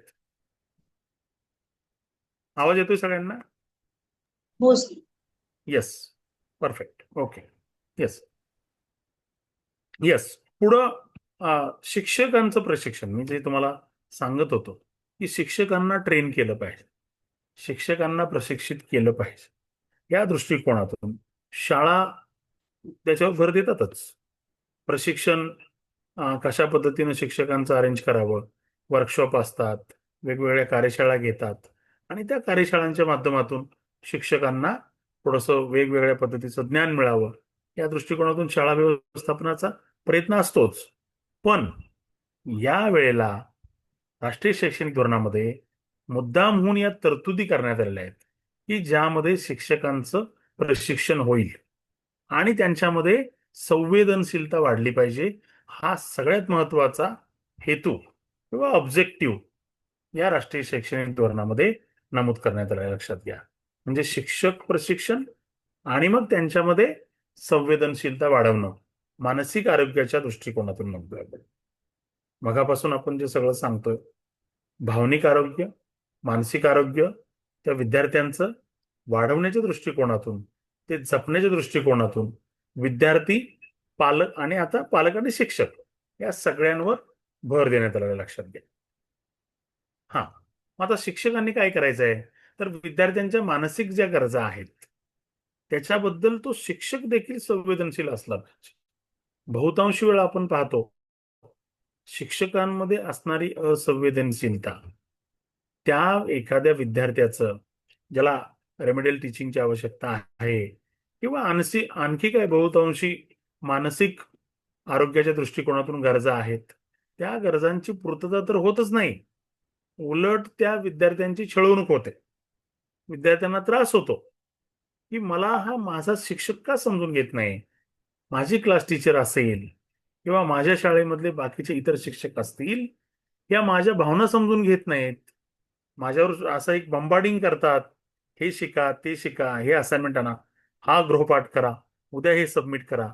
आवाज येतोय सगळ्यांना? Yes, perfect, okay, yes yes. पुढं शिक्षकांचं प्रशिक्षण. मी जे तुम्हाला सांगत होतो की शिक्षकांना ट्रेन केलं पाहिजे, शिक्षकांना प्रशिक्षित केलं पाहिजे. या दृष्टिकोनातून शाळा त्याच्यावर भर देतातच. प्रशिक्षण कशा पद्धतीनं शिक्षकांचं अरेंज करावं, वर्कशॉप असतात, वेगवेगळ्या कार्यशाळा घेतात आणि त्या कार्यशाळांच्या माध्यमातून शिक्षकांना थोडंसं वेगवेगळ्या पद्धतीचं ज्ञान मिळावं या दृष्टिकोनातून शाळा व्यवस्थापनाचा प्रयत्न असतोच. पण या वेळेला राष्ट्रीय शैक्षणिक धोरणामध्ये मुद्दामहून या तरतुदी करण्यात आलेल्या आहेत की ज्यामध्ये शिक्षकांचं प्रशिक्षण होईल आणि त्यांच्यामध्ये संवेदनशीलता वाढली पाहिजे. हा सगळ्यात महत्वाचा हेतू किंवा ऑब्जेक्टिव्ह या राष्ट्रीय शैक्षणिक धोरणामध्ये नमूद करण्यात आलं, लक्षात घ्या. म्हणजे शिक्षक प्रशिक्षण आणि मग त्यांच्यामध्ये संवेदनशीलता वाढवणं, मानसिक आरोग्याच्या दृष्टिकोनातून म्हणतोय. मगापासून आपण जे सगळं सांगतोय, भावनिक आरोग्य, मानसिक आरोग्य त्या विद्यार्थ्यांचं वाढवण्याच्या दृष्टिकोनातून, ते जपण्याच्या दृष्टिकोनातून विद्यार्थी, पालक आणि आता पालक आणि शिक्षक या सगळ्यांवर भर देण्यात आलेला, लक्षात घ्या. हा, आता शिक्षकांनी काय करायचं आहे तर विद्यार्थ्यांच्या मानसिक ज्या गरजा आहेत त्याच्याबद्दल तो शिक्षक देखील संवेदनशील असला पाहिजे. बहुतांशी वेळा आपण पाहतो शिक्षकांमध्ये असणारी असंवेदनशीलता त्या एखाद्या विद्यार्थ्याचं ज्याला रेमेडियल टीचिंगची आवश्यकता आहे किंवा आणखी काय बहुतांशी मानसिक आरोग्याच्या दृष्टिकोनातून गरजा आहेत, त्या गरजांची पूर्तता तर होतच नाही, उलट त्या विद्यार्थ्यांची छळवणूक होते. विद्यार्थ्यांना त्रास होतो की मला हा माझा शिक्षक का समजून घेत नाही, माझी क्लास टीचर असेल किंवा माझ्या शाळेमधले बाकीचे इतर शिक्षक असतील, या माझ्या भावना समजून घेत नाहीत, माझ्यावर असं एक बंबार्डिंग करतात, हे शिका, ते शिका, हे असाइनमेंट आणा, हा गृहपाठ करा, उद्या हे सबमिट करा.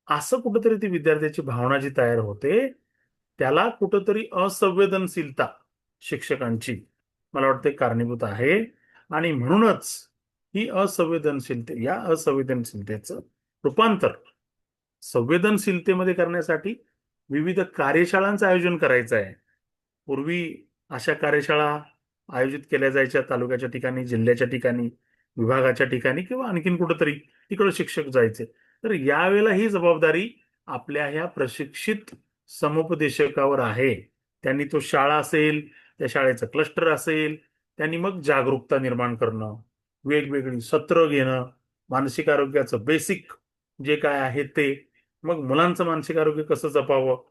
असं कुठंतरी ती विद्यार्थ्याची भावना जी तयार होते, त्याला कुठंतरी असंवेदनशीलता शिक्षकांची मला वाटते कारणीभूत आहे. आणि म्हणूनच ही या असंवेदनशीलतेचं रूपांतर संवेदनशीलतेमध्ये करण्यासाठी विविध कार्यशाळांचं आयोजन करायचं आहे. पूर्वी अशा कार्यशाळा आयोजित केल्या जायच्या तालुक्याच्या ठिकाणी, जिल्ह्याच्या ठिकाणी, विभागाच्या ठिकाणी किंवा आणखीन कुठंतरी तिकडे शिक्षक जायचे. तर यावेळेला ही जबाबदारी आपल्या ह्या प्रशिक्षित समुपदेशकावर आहे. त्यांनी तो शाळा असेल, त्या शाळेचं क्लस्टर असेल, त्यांनी मग जागरूकता निर्माण करणं, वेगवेगळी सत्र घेणं, मानसिक आरोग्याचं बेसिक जे काय आहे ते, मग मुलांचं मानसिक आरोग्य कसं जपावं,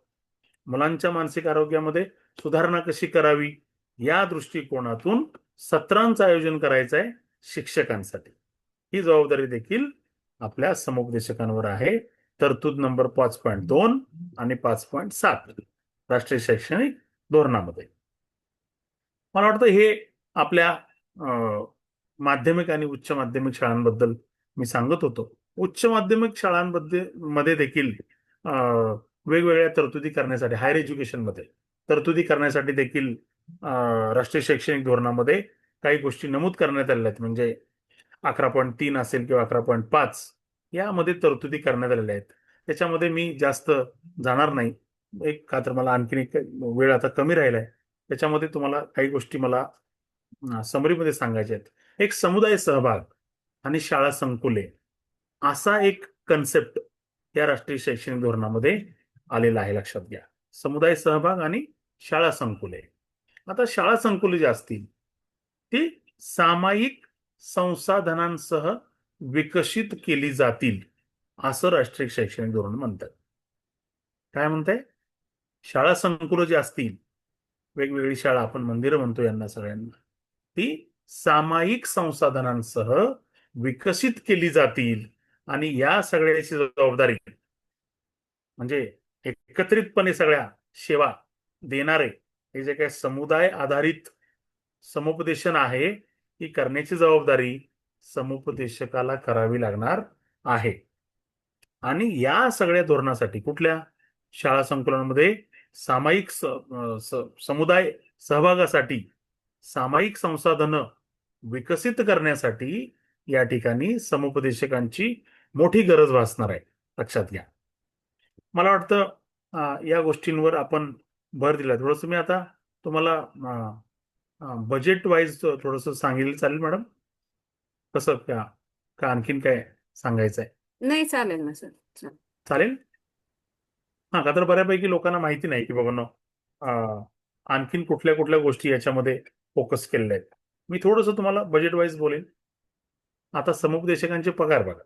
मुलांच्या मानसिक आरोग्यामध्ये सुधारणा कशी करावी, या दृष्टिकोनातून सत्रांचं आयोजन करायचं आहे शिक्षकांसाठी. ही जबाबदारी देखील आपल्या समुपदेशकांवर आहे. तरतूद नंबर 5.2 आणि 5.7 राष्ट्रीय शैक्षणिक धोरणामध्ये. मला वाटतं हे आपल्या माध्यमिक आणि उच्च माध्यमिक शाळांबद्दल मी सांगत होतो. उच्च माध्यमिक शाळांमध्ये देखील वेगवेगळ्या तरतुदी करण्यासाठी हायर एज्युकेशनमध्ये तरतुदी करण्यासाठी देखील राष्ट्रीय शैक्षणिक धोरणामध्ये काही गोष्टी नमूद करण्यात आलेल्या आहेत. म्हणजे 11.3 असेल किंवा 11.5 यामध्ये तरतुदी करण्यात आलेल्या आहेत. त्याच्यामध्ये मी जास्त जाणार नाही, एक का तर मला आणखीन एक वेळ आता कमी राहिलाय. त्याच्यामध्ये तुम्हाला काही गोष्टी मला समरीमध्ये सांगायच्या आहेत. एक समुदाय सहभाग आणि शाळा संकुले असा एक कन्सेप्ट या राष्ट्रीय शैक्षणिक धोरणामध्ये आलेला आहे, लक्षात घ्या. समुदाय सहभाग आणि शाळा संकुले. आता शाळा संकुले जी असतील ती सामायिक संसाधनांसह विकसित केली जातील असं राष्ट्रीय शैक्षणिक धोरण म्हणतात. काय म्हणताय? शाळा संकुलं जी असतील, वेगवेगळी शाळा, आपण मंदिरं म्हणतो यांना सगळ्यांना, ती सामायिक संसाधनांसह विकसित केली जातील आणि या सगळ्याची जबाबदारी म्हणजे एकत्रितपणे सगळ्या सेवा देणारे हे जे काही समुदाय आधारित समुपदेशन आहे, ही करण्याची जबाबदारी समुपदेशकाला करावी लागणार आहे. आणि या सगळ्या धोरणासाठी कुठल्या शाळा संकुलांमध्ये सामायिक समुदाय सहभागासाठी सामायिक संसाधनं विकसित करण्यासाठी या ठिकाणी समुपदेशकांची मोठी गरज भासणार आहे, लक्षात घ्या. मला वाटतं या गोष्टींवर आपण भर दिला. थोडंसं मी आता तुम्हाला बजेट वाईज थोडंसं सांगितलं चालेल मॅडम? कसं का आणखीन काय सांगायचं आहे? नाही, चालेल ना सर. चालेल. हा, का तर बऱ्यापैकी लोकांना माहिती नाही की बाबा आणखीन कुठल्या कुठल्या गोष्टी याच्यामध्ये फोकस केलेल्या आहेत. मी थोडंसं तुम्हाला बजेट वाईज बोलेन. आता समुपदेशकांचे पगार बघा.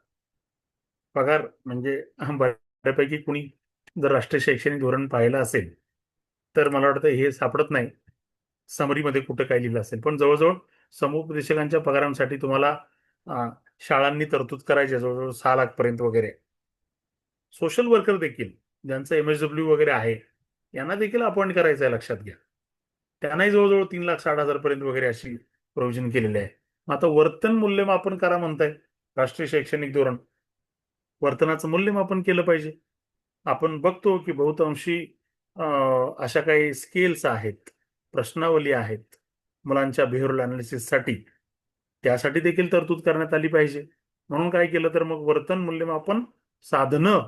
पगार म्हणजे बऱ्यापैकी कुणी जर राष्ट्रीय शैक्षणिक धोरण पाहिलं असेल तर मला वाटतं हे सापडत नाही समरीमध्ये कुठं काय लिहिलं असेल, पण जवळजवळ समुपदेशकांच्या पगारांसाठी तुम्हाला शाळांनी तरतूद करायची जवळजवळ 6 लाख पर्यंत वगैरे. सोशल वर्कर देखील ज्यांचं MSW वगैरे आहे यांना देखील अपॉइंट करायचं आहे, लक्षात घ्या. त्यांनाही जवळजवळ 3,60,000 पर्यंत वगैरे अशी प्रोव्हिजन केलेली आहे. आता वर्तन मूल्यमापन करा म्हणताय राष्ट्रीय शैक्षणिक धोरण. वर्तनाचं मूल्यमापन केलं पाहिजे. आपण बघतो की बहुतांशी अशा काही स्केल्स आहेत, प्रश्नावली आहेत मुलांच्या बिहेव्हिअरल अनालिसिससाठी, त्यासाठी देखील तरतूद करण्यात आली पाहिजे. म्हणून काय केलं तर मग वर्तन मूल्यमापन साधनं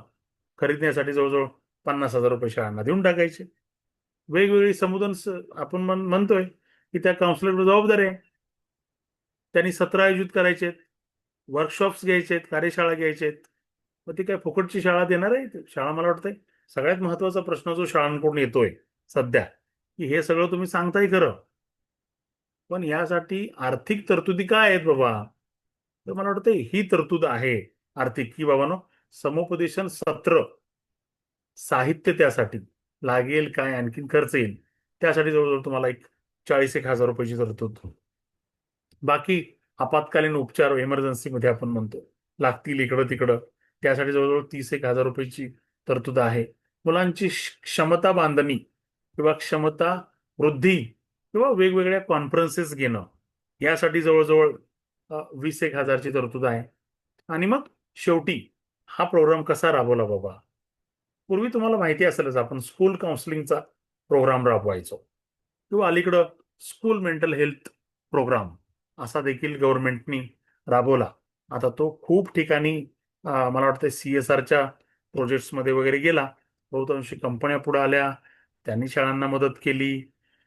खरीदण्यासाठी जवळजवळ 50,000 रुपये शाळांना देऊन टाकायचे. वेगवेगळी समुदाय आपण म्हणतोय की त्या काउन्सिलर जबाबदार आहे, त्यांनी सत्र आयोजित करायचे. वर्कशॉप्स घ्यायचे आहेत, कार्यशाळा घ्यायच्या आहेत. मग ती काय फुकटची शाळा देणार आहे? शाळा मला वाटतंय सगळ्यात महत्वाचा प्रश्न जो शाळांकडून येतोय सध्या, की हे सगळं तुम्ही सांगताय खरं, पण यासाठी आर्थिक तरतुदी काय आहेत बाबा? तर मला वाटतं ही तरतूद आहे आर्थिक, की बाबानो समुपदेशन सत्र, साहित्य त्यासाठी लागेल काय, आणखीन खर्च येईल त्यासाठी जवळजवळ तुम्हाला एक 40,000 रुपयाची तरतूद. बाकी आपत्कालीन उपचार इमर्जन्सी मध्ये आपण म्हणतो लागतील इकडं तिकडं, त्यासाठी जवळजवळ 30,000 रुपयाची तरतूद आहे. मुलांची क्षमता बांधणी किंवा क्षमता वृद्धी किंवा वेगवेगळ्या कॉन्फरन्सेस घेणं यासाठी जवळजवळ 20,000ची तरतूद आहे. आणि मग शेवटी हा प्रोग्राम कसा राबवला बाबा? पूर्वी तुम्हाला माहिती असेलच, आपण स्कूल काउन्सिलिंगचा प्रोग्राम राबवायचो किंवा अलीकडं स्कूल मेंटल हेल्थ प्रोग्राम असा देखील गव्हर्नमेंटनी राबवला. आता तो खूप ठिकाणी मला वाटतं CSRच्या प्रोजेक्ट्समध्ये वगैरे गेला. बहुतांशी कंपन्या पुढे आल्या, त्यांनी शाळांना मदत केली,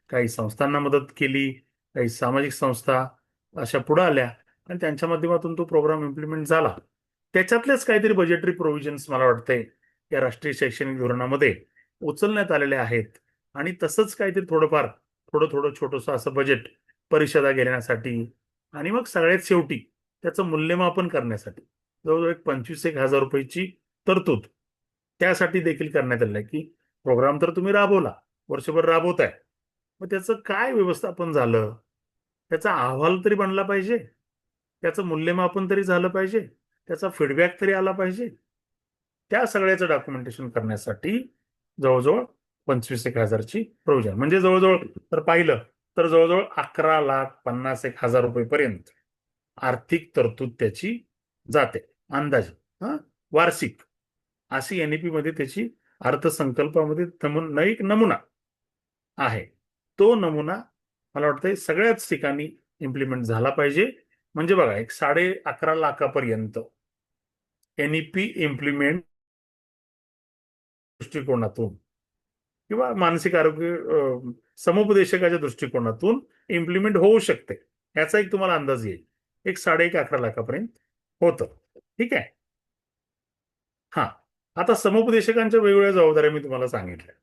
काही संस्थांना मदत केली, काही सामाजिक संस्था अशा पुढे आल्या आणि त्यांच्या माध्यमातून तो प्रोग्राम इम्प्लिमेंट झाला. त्याच्यातलेच काहीतरी बजेटरी प्रोव्हिजन्स मला वाटतंय या राष्ट्रीय शैक्षणिक धोरणामध्ये उचलण्यात आलेले आहेत. आणि तसंच काहीतरी थोडंफार थोडं थोडं छोटंसं असं बजेट परिषदा घेण्यासाठी आणि मग सगळ्यात शेवटी त्याचं मूल्यमापन करण्यासाठी जवळजवळ 25,000 रुपयाची तरतूद त्यासाठी देखील करण्यात आलेलं आहे, की प्रोग्राम तर तुम्ही राबवला, वर्षभर राबवताय, मग त्याचं काय व्यवस्थापन झालं, त्याचा अहवाल तरी बनला पाहिजे, त्याचं मूल्यमापन तरी झालं पाहिजे, त्याचा फीडबॅक तरी आला पाहिजे. त्या सगळ्याचं डॉक्युमेंटेशन करण्यासाठी जवळजवळ 25,000ची प्रोव्हिजन, म्हणजे जवळजवळ तर पाहिलं तर जवळजवळ 11,50,000 रुपयेपर्यंत आर्थिक तरतूद त्याची जाते अंदाजे. वार्षिक अशी NEP मध्ये त्याची अर्थसंकल्पामध्ये एक नमुना आहे. तो नमुना मला वाटतं सगळ्याच ठिकाणी इम्प्लिमेंट झाला पाहिजे. म्हणजे बघा, एक 11.5 लाखापर्यंत NEP इम्प्लिमेंट दृष्टिकोनातून किंवा मानसिक आरोग्य समुपदेशकाच्या दृष्टिकोनातून इम्प्लिमेंट होऊ शकते, याचा एक तुम्हाला अंदाज येईल. एक 11.5 लाखापर्यंत होतं. ठीक आहे. हा, आता समुपदेशकांच्या वेगवेगळ्या जबाबदाऱ्या मी तुम्हाला सांगितल्या.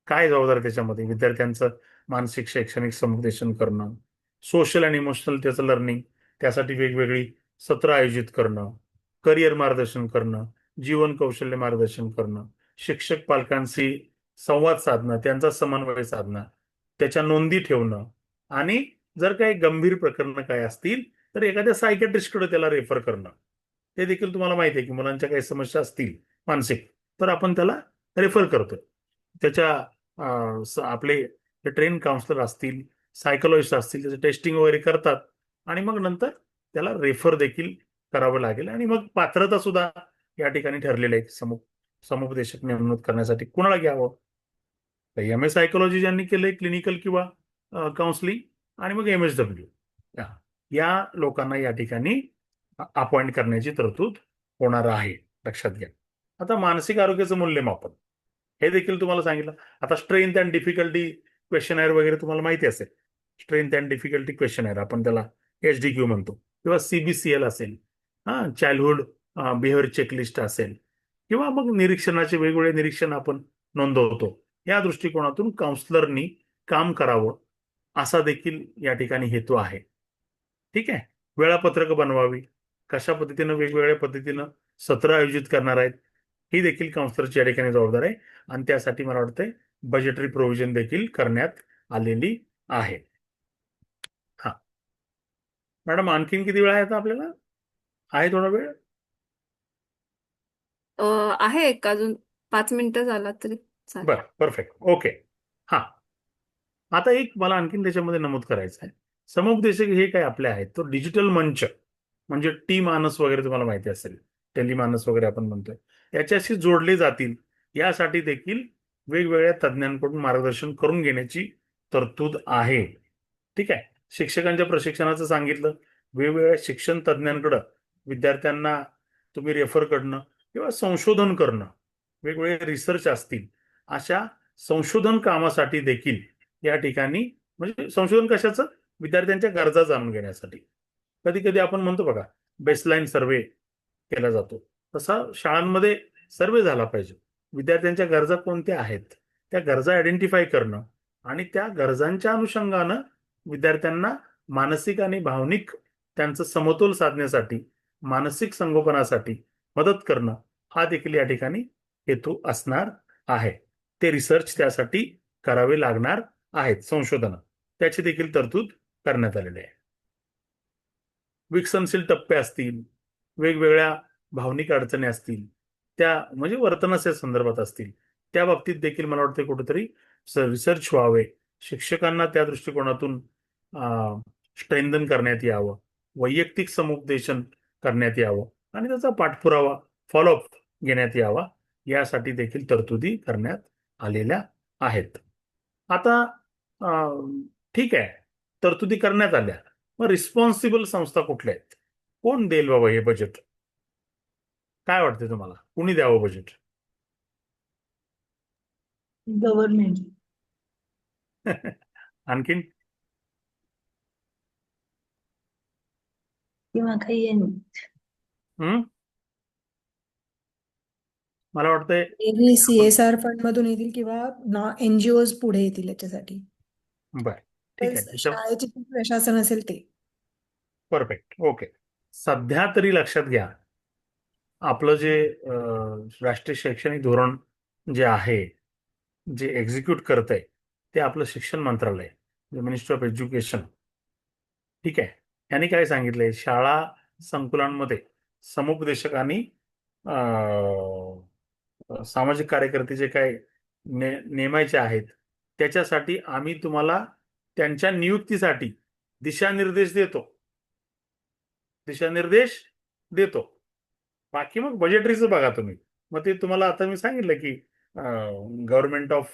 काय जबाबदारी त्याच्यामध्ये? विद्यार्थ्यांचं मानसिक शैक्षणिक समुपदेशन करणं, सोशल आणि इमोशनल त्याचं लर्निंग, त्यासाठी वेगवेगळी सत्र आयोजित करणं, करिअर मार्गदर्शन करणं, जीवन कौशल्य मार्गदर्शन करणं, शिक्षक पालकांशी संवाद साधणं, त्यांचा समन्वय साधणं, त्याच्या नोंदी ठेवणं, आणि जर काही गंभीर प्रकरणं काय असतील तर एखाद्या सायकॅट्रिस्टकडे त्याला रेफर करणं. ते देखील तुम्हाला माहिती आहे की मुलांच्या काही समस्या असतील मानसिक, तर आपण त्याला रेफर करतो. त्याच्या आपले ट्रेन काउन्सिलर असतील, सायकोलॉजिस्ट असतील, त्याचं टेस्टिंग वगैरे करतात आणि मग नंतर त्याला रेफर देखील करावं लागेल. आणि मग पात्रता सुद्धा या ठिकाणी ठरलेलं आहे समुपदेशक नेमणूक करण्यासाठी कुणाला घ्यावं. MA सायकोलॉजी ज्यांनी केलंय क्लिनिकल किंवा काउन्सिलिंग, आणि मग MSW या लोकांना या ठिकाणी अपॉइंट करण्याची तरतूद होणार आहे, लक्षात घ्या. आता मानसिक आरोग्याचं मूल्यमापन हे देखील तुम्हाला सांगितलं. आता स्ट्रेंथ अँड डिफिकल्टी क्वेश्चनर वगैरे तुम्हाला माहिती असेल. स्ट्रेंथ अँड डिफिकल्टी क्वेश्चनर आपण त्याला HDQ म्हणतो, किंवा CBCL असेल, चाइल्डहुड बिहेवियर चेकलिस्ट असेल, किंवा मग निरीक्षणाचे वेगवेगळे निरीक्षण आपण नोंदवतो. या दृष्टिकोनातून काउन्सिलरनी काम करावं असा देखील या ठिकाणी हेतू आहे. ठीक आहे. वेळापत्रक बनवावी, कशा पद्धतीनं वेगवेगळ्या पद्धतीनं सत्र आयोजित करणार आहेत, ही देखील काउन्सिलरची या ठिकाणी जबाबदारी आहे. आणि त्यासाठी मला वाटतंय बजेटरी प्रोव्हिजन देखील करण्यात आलेली आहे. हा मॅडम, आणखीन किती वेळ आहे आता आपल्याला? आहे थोडा वेळ? आहे एक अजून 5 मिनिटं झाला तरी चालेल. बरं, परफेक्ट, ओके. हा, आता एक मला आणखीन त्याच्यामध्ये नमूद करायचं आहे. समुपदेशक हे काय आपले आहेत, तो डिजिटल मंच म्हणजे टी-मानस वगैरे तुम्हाला माहिती असेल, टेलिमानस वगैरे आपण म्हणतोय, याच्याशी जोडले जातील यासाठी देखील वेगवेगळ्या तज्ज्ञांकडून मार्गदर्शन करून घेण्याची तरतूद आहे. ठीक आहे. शिक्षकांच्या प्रशिक्षणाचं सांगितलं. वेगवेगळ्या शिक्षण तज्ज्ञांकडं विद्यार्थ्यांना तुम्ही रेफर करणं किंवा संशोधन करणं, वेगवेगळे रिसर्च असतील, अशा संशोधन कामासाठी देखील या ठिकाणी, म्हणजे संशोधन कशाचं? विद्यार्थ्यांच्या गरजा जाणून घेण्यासाठी. कधी कधी आपण म्हणतो बघा, बेसलाईन सर्वे केला जातो, तसा शाळांमध्ये सर्वे झाला पाहिजे. विद्यार्थ्यांच्या गरजा कोणत्या आहेत त्या गरजा आयडेंटिफाय करणं आणि त्या गरजांच्या अनुषंगानं विद्यार्थ्यांना मानसिक आणि भावनिक त्यांचं समतोल साधण्यासाठी, मानसिक संगोपनासाठी मदत करणं हा देखील या ठिकाणी हेतू असणार आहे. ते रिसर्च त्यासाठी करावे लागणार आहेत, संशोधन त्याची देखील तरतूद करण्यात आलेली आहे. विकसनशील टप्पे असतील, वेगवेगळ्या भावनिक अडचणी असतील, त्या म्हणजे वर्तनाच्या संदर्भात असतील, त्या बाबतीत देखील मला वाटतं कुठेतरी रिसर्च व्हावे, शिक्षकांना त्या दृष्टिकोनातून स्ट्रेंथन करण्यात यावं, वैयक्तिक समुपदेशन करण्यात यावं आणि त्याचा पाठपुरावा फॉलोअप घेण्यात यावा, यासाठी देखील तरतुदी करण्यात आलेल्या आहेत. आता ठीक आहे, तरतुदी करण्यात आल्या, मग रिस्पॉन्सिबल संस्था कुठल्या आहेत, कोण देईल बाबा हे बजेट, काय वाटते तुम्हाला, कुणी द्यावं बजेट? गव्हर्नमेंट. आणखीन किंवा काही हम्म मला वाटतंय मे CSR फंड मधून येतील किंवा NGOs पुढे येतील याच्यासाठी. बर, ठीक आहे, शाळेचे जे प्रशासन असेल ते. Perfect, okay. सध्या तरी लक्षात घ्या, आपलं जे राष्ट्रीय शैक्षणिक धोरण जे आहे, जे एक्झिक्यूट करत आहे, ते आपलं शिक्षण मंत्रालय, मिनिस्ट्री ऑफ एज्युकेशन. ठीक आहे, यांनी काय सांगितलंय, शाळा संकुलांमध्ये समुपदेशकांनी सामाजिक कार्यकर्ते जे काय नेमायचे आहेत, त्याच्यासाठी आम्ही तुम्हाला त्यांच्या नियुक्तीसाठी दिशानिर्देश देतो. बाकी मग बजेटरीचं बघा तुम्ही. मग ते तुम्हाला आता मी सांगितलं की गव्हर्नमेंट ऑफ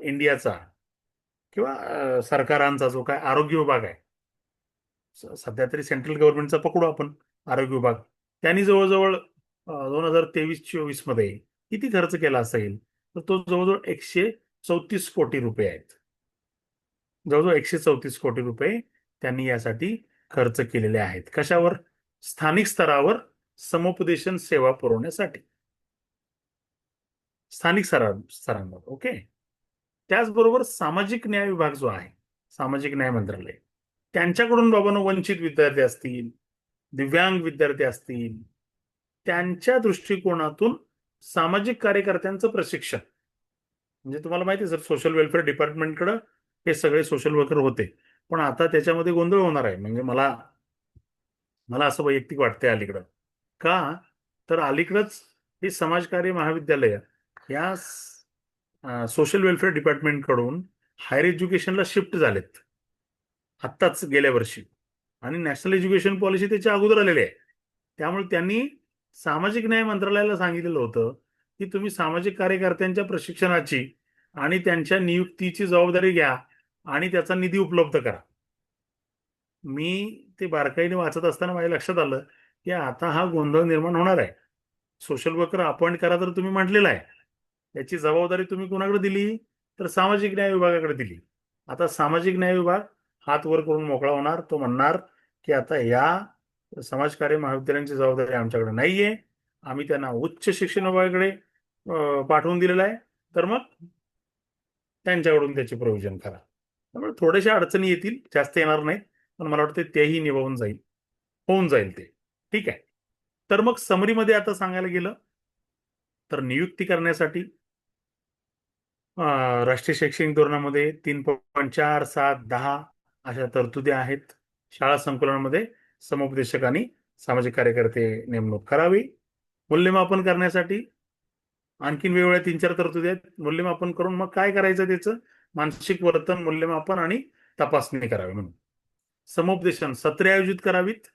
इंडियाचा किंवा सरकारांचा जो काय आरोग्य विभाग आहे, सध्या तरी सेंट्रल गव्हर्नमेंटचा पकडू आपण आरोग्य विभाग, त्यांनी जवळजवळ 2023-24 मध्ये किती खर्च केला असेल, तर तो जवळजवळ 134 कोटी रुपये आहेत. जवळजवळ 134 कोटी रुपये त्यांनी यासाठी खर्च केलेले आहेत. कशावर? स्थानिक स्तरावर समुपदेशन सेवा पुरवण्यासाठी, स्थानिक स्तरांवर. ओके. त्याचबरोबर सामाजिक न्याय विभाग जो आहे, सामाजिक न्याय मंत्रालय, त्यांच्याकडून बाबांनो वंचित विद्यार्थी असतील, दिव्यांग विद्यार्थी असतील, त्यांच्या दृष्टिकोनातून सामाजिक कार्यकर्त्यांचं प्रशिक्षण, म्हणजे तुम्हाला माहिती आहे सर, सोशल वेलफेअर डिपार्टमेंटकडे हे सगळे सोशल वर्कर होते, पण आता त्याच्यामध्ये गोंधळ होणार आहे. म्हणजे मला असं वैयक्तिक वाटतंय अलीकडं, का तर अलीकडंच हे समाजकार्य महाविद्यालय या सोशल वेलफेअर डिपार्टमेंटकडून हायर एज्युकेशनला शिफ्ट झालेत आत्ताच गेल्या वर्षी, आणि नॅशनल एज्युकेशन पॉलिसी त्याच्या अगोदर आलेली आहे. त्यामुळे त्यांनी सामाजिक न्याय मंत्रालयाला सांगितलेलं होतं की तुम्ही सामाजिक कार्यकर्त्यांच्या प्रशिक्षणाची आणि त्यांच्या नियुक्तीची जबाबदारी घ्या आणि त्याचा निधी उपलब्ध करा. मी ते बारकाईने वाचत असताना माझ्या लक्षात आलं की आता हा गोंधळ निर्माण होणार आहे. सोशल वर्कर अपॉइंट करा तर तुम्ही म्हटलेलं आहे, त्याची जबाबदारी तुम्ही कोणाकडे दिली, तर सामाजिक न्याय विभागाकडे दिली. आता सामाजिक न्याय विभाग हात वर करून मोकळा होणार, तो म्हणणार की आता या समाजकार्य महाविद्यालयांची जबाबदारी आमच्याकडे नाहीये, आम्ही त्यांना उच्च शिक्षण विभागाकडे पाठवून दिलेलं आहे, तर मग त्यांच्याकडून त्याची प्रोव्हिजन करा. त्यामुळे थोड्याशा अडचणी येतील, जास्त येणार नाहीत, पण मला वाटतं तेही निभावून होऊन जाईल ते. ठीक आहे. तर मग समरीमध्ये आता सांगायला गेलं तर नियुक्ती करण्यासाठी राष्ट्रीय शैक्षणिक धोरणामध्ये 3.4, 7, 10 अशा तरतुदी आहेत. शाळा संकुलांमध्ये समुपदेशक आणि सामाजिक कार्यकर्ते नेमणूक करावी. मूल्यमापन करण्यासाठी आणखीन वेगवेगळ्या 3-4 तरतुदी आहेत. मूल्यमापन करून मग काय करायचं, त्याचं मानसिक वर्तन मूल्यमापन आणि तपासणी करावी. म्हणून समुपदेशन सत्रे आयोजित करावीत.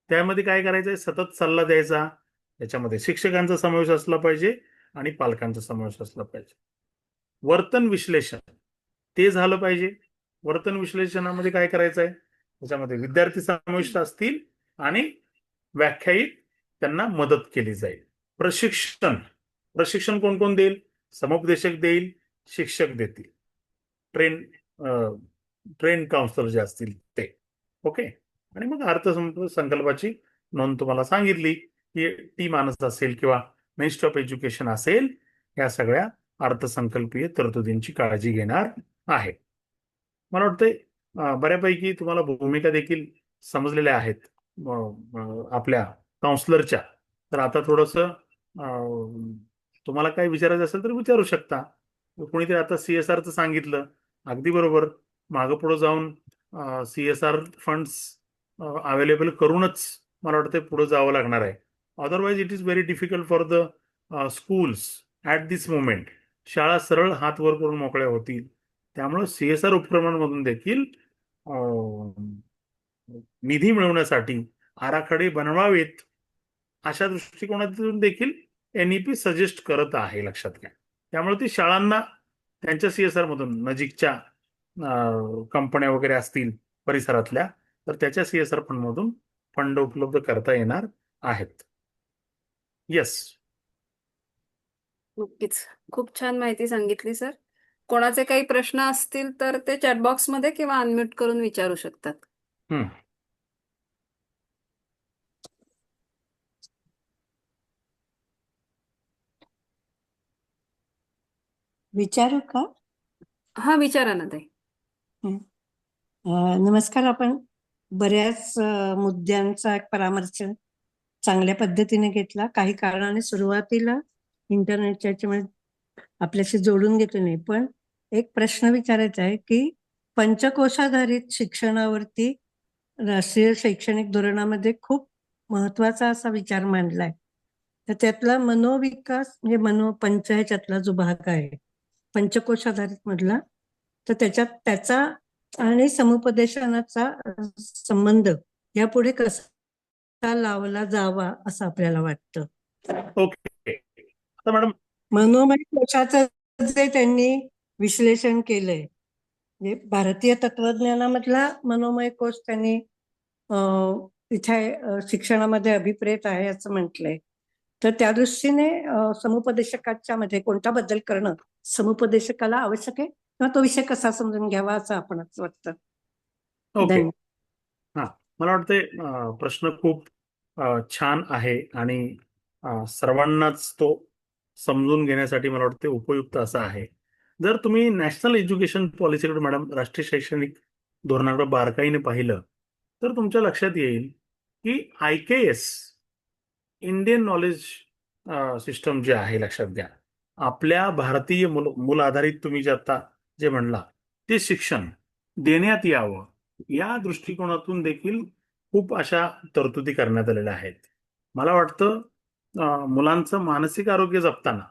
त्यामध्ये काय करायचंय, सतत सल्ला द्यायचा, त्याच्यामध्ये शिक्षकांचा समावेश असला पाहिजे आणि पालकांचा समावेश असला पाहिजे. वर्तन विश्लेषण ते झालं पाहिजे. वर्तन विश्लेषणामध्ये काय करायचं आहे, त्याच्यामध्ये विद्यार्थी समाविष्ट असतील आणि व्याख्यायित त्यांना मदत केली जाईल. प्रशिक्षण कोण कोण देईल, समुपदेशक देईल, शिक्षक देतील, ट्रेन काउन्सिलर जे असतील ते. ओके. आणि मग अर्थसंकल्पाची नोंद तुम्हाला सांगितली की टी मानस असेल किंवा मिनिस्ट्री ऑफ एज्युकेशन असेल, या सगळ्या अर्थसंकल्पीय तरतुदींची काळजी घेणार आहे. मला वाटतंय बऱ्यापैकी तुम्हाला भूमिका देखील समजलेल्या आहेत आपल्या काउन्सिलरच्या. तर आता थोडंसं तुम्हाला काही विचारायचं असेल तर विचारू शकता. कोणीतरी आता CSRचं सांगितलं, अगदी बरोबर. मागं पुढे जाऊन CSR फंड्स अवेलेबल करूनच मला वाटतं पुढे जावं लागणार आहे. Otherwise it is very difficult for the schools at this moment. शाळा सरळ हात वर करून मोकळ्या होतील. त्यामुळे CSR उपक्रमांमधून देखील निधी मिळवण्यासाठी आराखडे बनवावेत, अशा दृष्टिकोनातून देखील NEP सजेस्ट करत आहे, लक्षात घ्या. त्यामुळे ती शाळांना त्यांच्या CSR मधून नजीकच्या कंपन्या वगैरे असतील परिसरातल्या, तर त्याच्या CSR फंड मधून फंड उपलब्ध करता येणार आहेत. येस. नक्कीच. खूप छान माहिती सांगितली सर. कोणाचे काही प्रश्न असतील तर ते चॅटबॉक्स मध्ये किंवा अनम्यूट करून विचारू शकतात. विचारू का? हा, विचारा ना ताई. नमस्कार. आपण बऱ्याच मुद्द्यांचा एक परामर्श चांगल्या पद्धतीने घेतला. काही कारणाने सुरुवातीला इंटरनेटच्या याच्यामध्ये आपल्याशी जोडून घेतलं नाही, पण एक प्रश्न विचारायचा आहे की पंचकोशाधारित शिक्षणावरती राष्ट्रीय शैक्षणिक धोरणामध्ये खूप महत्वाचा असा विचार मांडलाय. तर त्यातला मनोविकास म्हणजे पंच ह्याच्यातला जो भाग आहे पंचकोशाधारित मधला, तर त्याचा आणि समुपदेशनाचा संबंध यापुढे कसा लावला जावा असं आपल्याला वाटतं. ओके. आता मॅडम, मनोमय कोशाचं जे त्यांनी विश्लेषण केलंय, म्हणजे भारतीय तत्वज्ञानामधला मनोमय कोश त्यांनी इथे शिक्षणामध्ये अभिप्रेत आहे असं म्हटलंय. तर त्या दृष्टीने समुपदेशकाच्या मध्ये कोणता बदल करणं समुपदेशकाला आवश्यक आहे किंवा तो विषय कसा समजून घ्यावा असं आपणच वाटतं. ओके. धन्यवाद. हा, मला वाटतंय प्रश्न खूप छान आहे आणि सर्वांनाच तो समजून घेण्यासाठी मला वाटतं उपयुक्त असा आहे. जर तुम्ही नॅशनल एज्युकेशन पॉलिसीकडे मॅडम, राष्ट्रीय शैक्षणिक धोरणाकडे बारकाईने पाहिलं तर तुमच्या लक्षात येईल की IKS, इंडियन नॉलेज सिस्टम जे आहे, लक्षात घ्या, आपल्या भारतीय मूल आधारित तुम्ही जे आता जे म्हणला ते शिक्षण देण्यात यावं, या दृष्टिकोनातून देखील खूप अशा तरतुदी करण्यात आलेल्या आहेत. मला वाटतं मुलांचं मानसिक आरोग्य जपताना,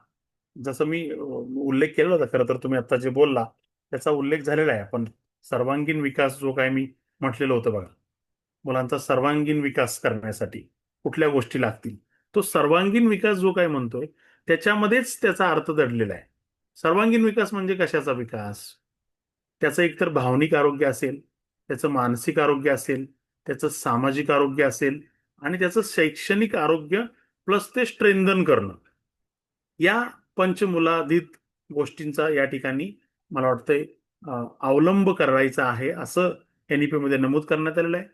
जसं मी उल्लेख केलेला होता, खरं तर तुम्ही आता जे बोलला त्याचा उल्लेख झालेला आहे. पण सर्वांगीण विकास जो काय मी म्हटलेलं होतं बघा, मुलांचा सर्वांगीण विकास करण्यासाठी कुठल्या गोष्टी लागतील, तो सर्वांगीण विकास जो काय म्हणतोय त्याच्यामध्येच त्याचा अर्थ दडलेला आहे. सर्वांगीण विकास म्हणजे कशाचा विकास? त्याचं एकतर भावनिक आरोग्य असेल, त्याचं मानसिक आरोग्य असेल, त्याचं सामाजिक आरोग्य असेल आणि त्याचं शैक्षणिक आरोग्य प्लस ते स्ट्रेंथन करणं, या पंचमूलाधित गोष्टींचा या ठिकाणी मला वाटतंय अवलंब करायचा आहे असं NEP मध्ये नमूद करण्यात आलेलं आहे.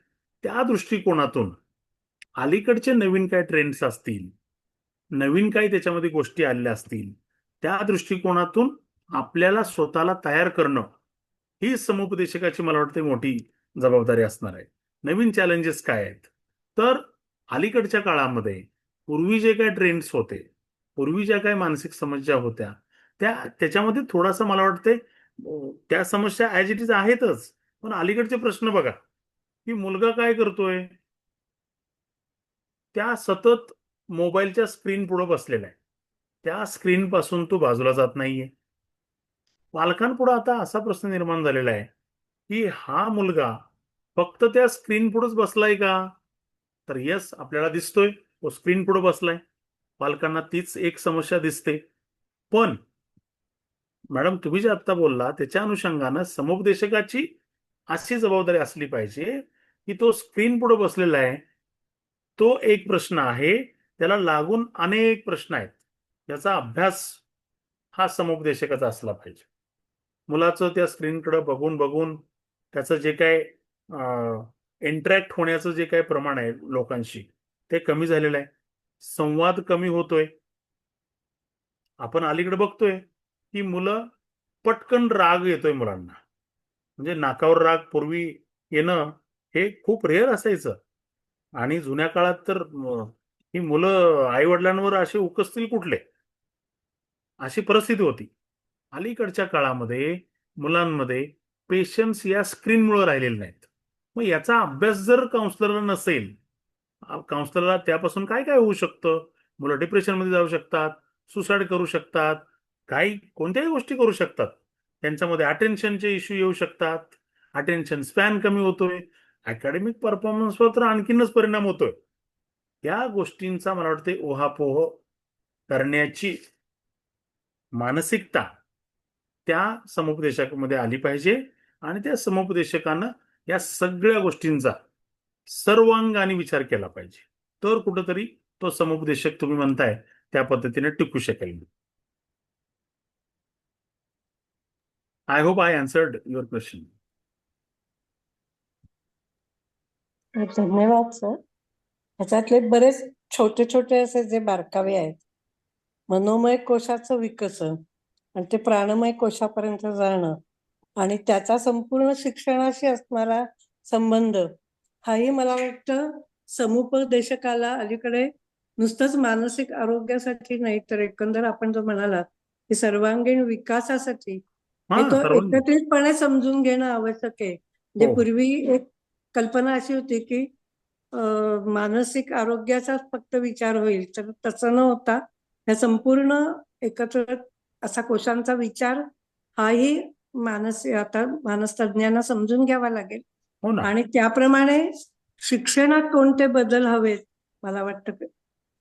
त्या दृष्टिकोनातून अलीकडचे नवीन काय ट्रेंड्स असतील, नवीन काही त्याच्यामध्ये गोष्टी आलेल्या असतील, त्या दृष्टिकोनातून आपल्याला स्वतःला तयार करणं ही समुपदेशकाची मला वाटते मोठी जबाबदारी असणार आहे. नवीन चॅलेंजेस काय आहेत? तर अलीकडच्या काळामध्ये पूर्वी जे काही ट्रेंड्स होते, पूर्वी ज्या काही मानसिक समस्या होत्या, त्याच्यामध्ये थोडासा मला वाटते त्या समस्या ऍज इट इज आहेतच, पण अलीकडचे प्रश्न बघा की मुलगा काय करतोय, त्या सतत मोबाईलच्या स्क्रीन पुढे बसलेला आहे. त्या स्क्रीन पासून तो बाजूला जात नाहीये. पालकांपुढे आता असा प्रश्न निर्माण झालेला आहे की हा मुलगा फक्त त्या स्क्रीन पुढेच बसलाय का? तर यस, आपल्याला दिसतोय तो स्क्रीन पुढे बसलाय. पालकांना तीच एक समस्या दिसते. पण मॅडम, तुम्ही जे आता बोलला त्याच्या अनुषंगानं समुपदेशकाची अशी जबाबदारी असली पाहिजे की तो स्क्रीन पुढे बसलेला आहे, तो एक प्रश्न आहे, त्याला लागून अनेक प्रश्न आहेत, याचा अभ्यास हा समुपदेशकाचा असला पाहिजे. मुलाचं त्या स्क्रीनकडे बघून बघून त्याचं जे काय इंटरॅक्ट होण्याचं जे काही प्रमाण आहे लोकांशी, ते कमी झालेलं आहे. संवाद कमी होतोय. आपण अलीकडे बघतोय की मुलं पटकन राग येतोय मुलांना. म्हणजे नाकावर राग पूर्वी येणं हे खूप रेअर असायचं. आणि जुन्या काळात तर ही मुलं आई वडिलांवर असे उकसतील कुठले, अशी परिस्थिती होती. अलीकडच्या काळामध्ये मुलांमध्ये पेशन्स या स्क्रीनमुळे राहिलेले नाहीत. मग याचा अभ्यास जर काउन्सलरला नसेल, काउन्सलरला त्यापासून काय काय होऊ शकतं? मुलं डिप्रेशनमध्ये जाऊ शकतात, सुसाईड करू शकतात, काही कोणत्याही गोष्टी करू शकतात. त्यांच्यामध्ये अटेन्शनचे इश्यू येऊ शकतात. अटेन्शन स्पॅन कमी होतोय. अकॅडमिक परफॉर्मन्सवर तर आणखीनच परिणाम होतोय. या गोष्टींचा मला वाटते ओहापोह करण्याची मानसिकता त्या समुपदेशकामध्ये आली पाहिजे आणि त्या समुपदेशकानं या सगळ्या गोष्टींचा सर्वांगाने विचार केला पाहिजे. तर कुठंतरी तो समुपदेशक तुम्ही म्हणताय त्या पद्धतीने टिकू शकेल. I hope I answered your question. धन्यवाद सर. ह्याच्यातले बरेच छोटे छोटे असे जे बारकावे आहेत, मनोमय कोशाचं विकसन आणि ते प्राणमय कोशापर्यंत जाणं आणि त्याचा संपूर्ण शिक्षणाशी असणारा संबंध, हाही मला वाटतं समुपदेशकाला अलीकडे नुसतंच मानसिक आरोग्यासाठी नाही तर एकंदर आपण जो म्हणालात की सर्वांगीण विकासासाठी हे तो सर्वांनी एकत्रितपणे समजून घेणं आवश्यक आहे. म्हणजे हो. पूर्वी एक कल्पना अशी होती की मानसिक आरोग्याचाच फक्त विचार होईल, तर तसं न होता या संपूर्ण एकत्र असा कोशांचा विचार हाही आता मानसतज्ञांना समजून घ्यावा लागेल. हो ना. आणि त्याप्रमाणे शिक्षणात कोणते बदल हवेत, मला वाटतं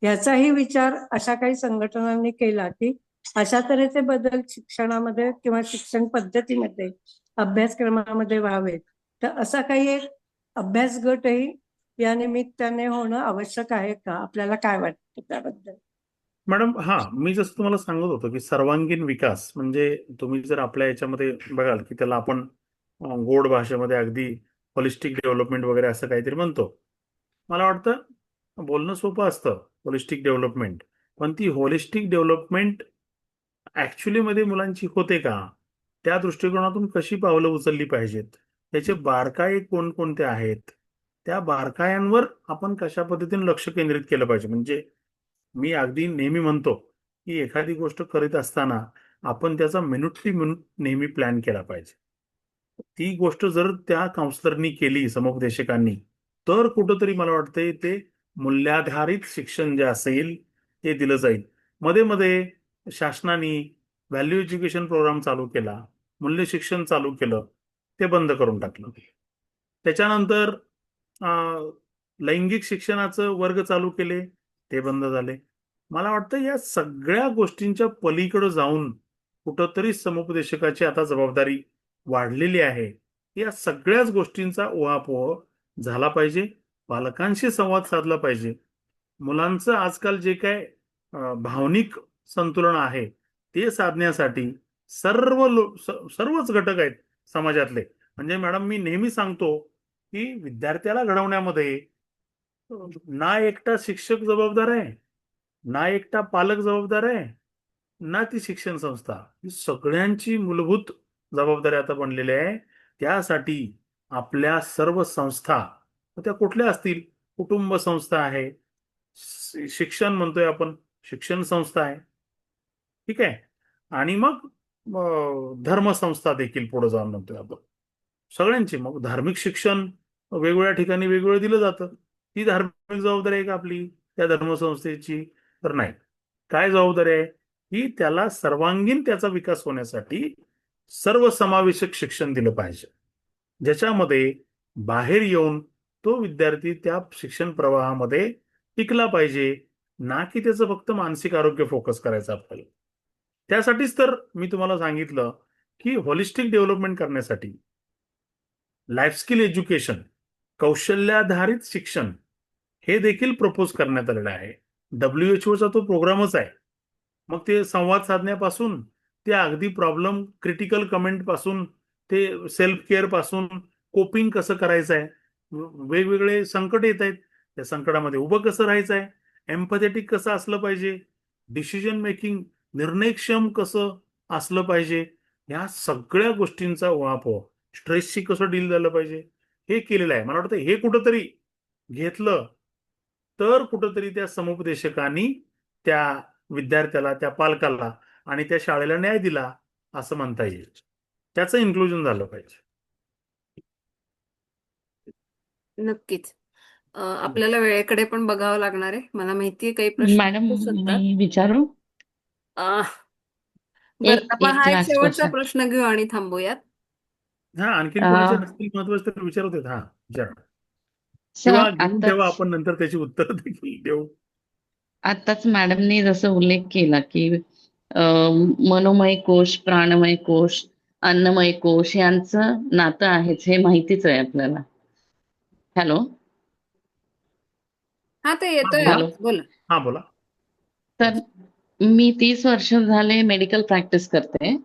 याचाही विचार अशा काही संघटनांनी केला की अशा तऱ्हेचे बदल शिक्षणामध्ये किंवा शिक्षण पद्धतीमध्ये अभ्यासक्रमामध्ये व्हावेत. तर असा काही एक अभ्यास गटही या निमित्ताने होणं आवश्यक आहे का? आपल्याला काय वाटतं त्याबद्दल? मॅडम, मी जसं तुम्हाला सांगत होतो की सर्वांगीण विकास म्हणजे तुम्ही जर आपल्या याच्यामध्ये बघाल की त्याला आपण गोड भाषेमध्ये अगदी होलिस्टिक डेव्हलपमेंट वगैरे असं काहीतरी म्हणतो. मला वाटतं बोलणं सोपं असतं होलिस्टिक डेव्हलपमेंट, पण ती होलिस्टिक डेव्हलपमेंट ऍक्च्युली मध्ये मुलांची होते का, त्या दृष्टिकोनातून कशी पावलं उचलली पाहिजेत, त्याचे बारकाये कोणकोणते आहेत, त्या बारकायांवर आपण कशा पद्धतीने लक्ष केंद्रित केलं पाहिजे. म्हणजे मी अगदी नेहमी म्हणतो की एखादी गोष्ट करीत असताना आपण त्याचा मिनिट टू मिनिट नेहमी प्लॅन केला पाहिजे. ती गोष्ट जर त्या काउन्सलरनी केली, समुपदेशकांनी, तर कुठंतरी मला वाटतंय ते मूल्याधारित शिक्षण जे असेल ते दिलं जाईल. मध्ये मध्ये शासनाने व्हॅल्यू एज्युकेशन प्रोग्राम चालू केला, मूल्य शिक्षण चालू केलं, ते बंद करून टाकलं. त्याच्यानंतर लैंगिक शिक्षणाचं वर्ग चालू केले, ते बंद झाले. मला वाटतं या सगळ्या गोष्टींच्या पलीकडे जाऊन कुठंतरी समुपदेशकाची आता जबाबदारी वाढलेली आहे. या सगळ्याच गोष्टींचा उहापोह झाला पाहिजे. पालकांशी संवाद साधला पाहिजे. मुलांचं आजकाल जे काय भावनिक संतुलन आहे ते साधण्यासाठी सर्वच घटक आहेत समाजातले. म्हणजे मॅडम, मी नेहमी सांगतो की विद्यार्थ्याला घडवण्यामध्ये ना एकटा शिक्षक जबाबदार आहे, ना एकटा पालक जबाबदार आहे, ना ती शिक्षण संस्था. ही सगळ्यांची मूलभूत जबाबदारी आता बनलेली आहे. त्यासाठी आपल्या सर्व संस्था, त्या कुठल्या असतील, कुटुंब संस्था आहे, शिक्षण म्हणतोय आपण, शिक्षण संस्था आहे, ठीक आहे, आणि मग धर्मसंस्था देखील पुढे जाऊन म्हणतोय आपण. सगळ्यांची मग धार्मिक शिक्षण वेगवेगळ्या ठिकाणी वेगवेगळं दिलं जातं. ती धार्मिक जबाबदारी आहे का आपली त्या धर्मसंस्थेची? तर नाही. काय जबाबदारी आहे की त्याला सर्वांगीण त्याचा विकास होण्यासाठी सर्वसमावेशक शिक्षण दिलं पाहिजे, ज्याच्यामध्ये बाहेर येऊन तो विद्यार्थी त्या शिक्षण प्रवाहामध्ये टिकला पाहिजे, ना की त्याचं फक्त मानसिक आरोग्य फोकस करायचं आपल्याला. त्यासाठीच तर मी तुम्हाला सांगितलं की होलिस्टिक डेव्हलपमेंट करण्यासाठी लाईफ स्किल एज्युकेशन, कौशल्याधारित शिक्षण, हे देखील प्रपोज करण्यात आलेलं आहे. WHO चा तो प्रोग्रामच आहे. मग ते संवाद साधण्यापासून ते अगदी प्रॉब्लेम क्रिटिकल कमेंट पासून ते सेल्फ केअर पासून कोपिंग कसं करायचं आहे, वेगवेगळे संकट येत आहेत त्या संकटामध्ये उभं कसं राहायचं आहे, एम्पॅथेटिक कसं असलं पाहिजे, डिसिजन मेकिंग निर्णयक्षम कसं असलं पाहिजे, या सगळ्या गोष्टींचा उहापोह, स्ट्रेसशी कसं डील झालं पाहिजे, हे केलेलं आहे. मला वाटतं हे कुठंतरी घेतलं तर कुठंतरी त्या समुपदेशकांनी त्या विद्यार्थ्याला, त्या पालकाला आणि त्या शाळेला न्याय दिला असं म्हणता येईल. त्याचं इन्क्लुजन झालं पाहिजे. नक्कीच. आपल्याला वेळेकडे पण बघावं लागणार आहे. मला माहितीये काही प्रश्न मॅडम असू शकतात. मी विचारू अं, बरं, आपण हा एक लास्ट शेवटचा क्वेश्चन. प्रश्न घेऊ आणि थांबूयात. हा, आणखीन कोणाचे नसतील महत्वाचे तर विचारत आहेत. हा, विचारा. सर किंवा घेऊन आताच ठेवा, आपण नंतर त्याची उत्तर देखील देऊ. आताच मॅडमनी जसं उल्लेख केला की मनोमय कोश, प्राणमय कोश, अन्नमय कोश यांचं नातं आहेच, हे माहितीच आहे आपल्याला. हॅलो हा, ते येतोय बोला. आवाज, बोला. हा, बोला. तर मी 30 वर्ष झाले मेडिकल प्रॅक्टिस करते.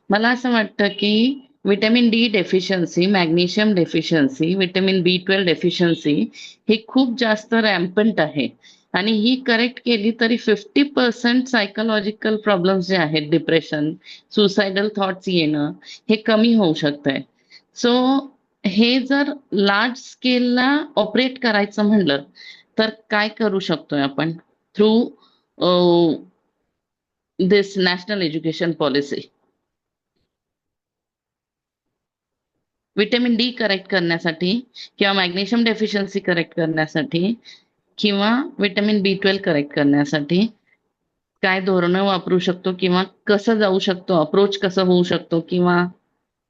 मला असं वाटतं की vitamin D deficiency, magnesium deficiency, vitamin B12 deficiency हे खूप जास्त रॅम्पंट आहे आणि ही करेक्ट केली तरी 50% सायकोलॉजिकल प्रॉब्लेम्स जे आहेत, डिप्रेशन, सुसायडल थॉट्स येणं, हे कमी होऊ शकतंय. सो हे जर लार्ज स्केलला ऑपरेट करायचं म्हणलं तर काय करू शकतोय आपण through this national education policy? Vitamin D correct करण्यासाठी किंवा मॅग्नेशियम डेफिशियन्सी करेक्ट करण्यासाठी किंवा विटॅमिन B12 करेक्ट करण्यासाठी काय धोरणं वापरू शकतो किंवा कसं जाऊ शकतो, अप्रोच कसं होऊ शकतो किंवा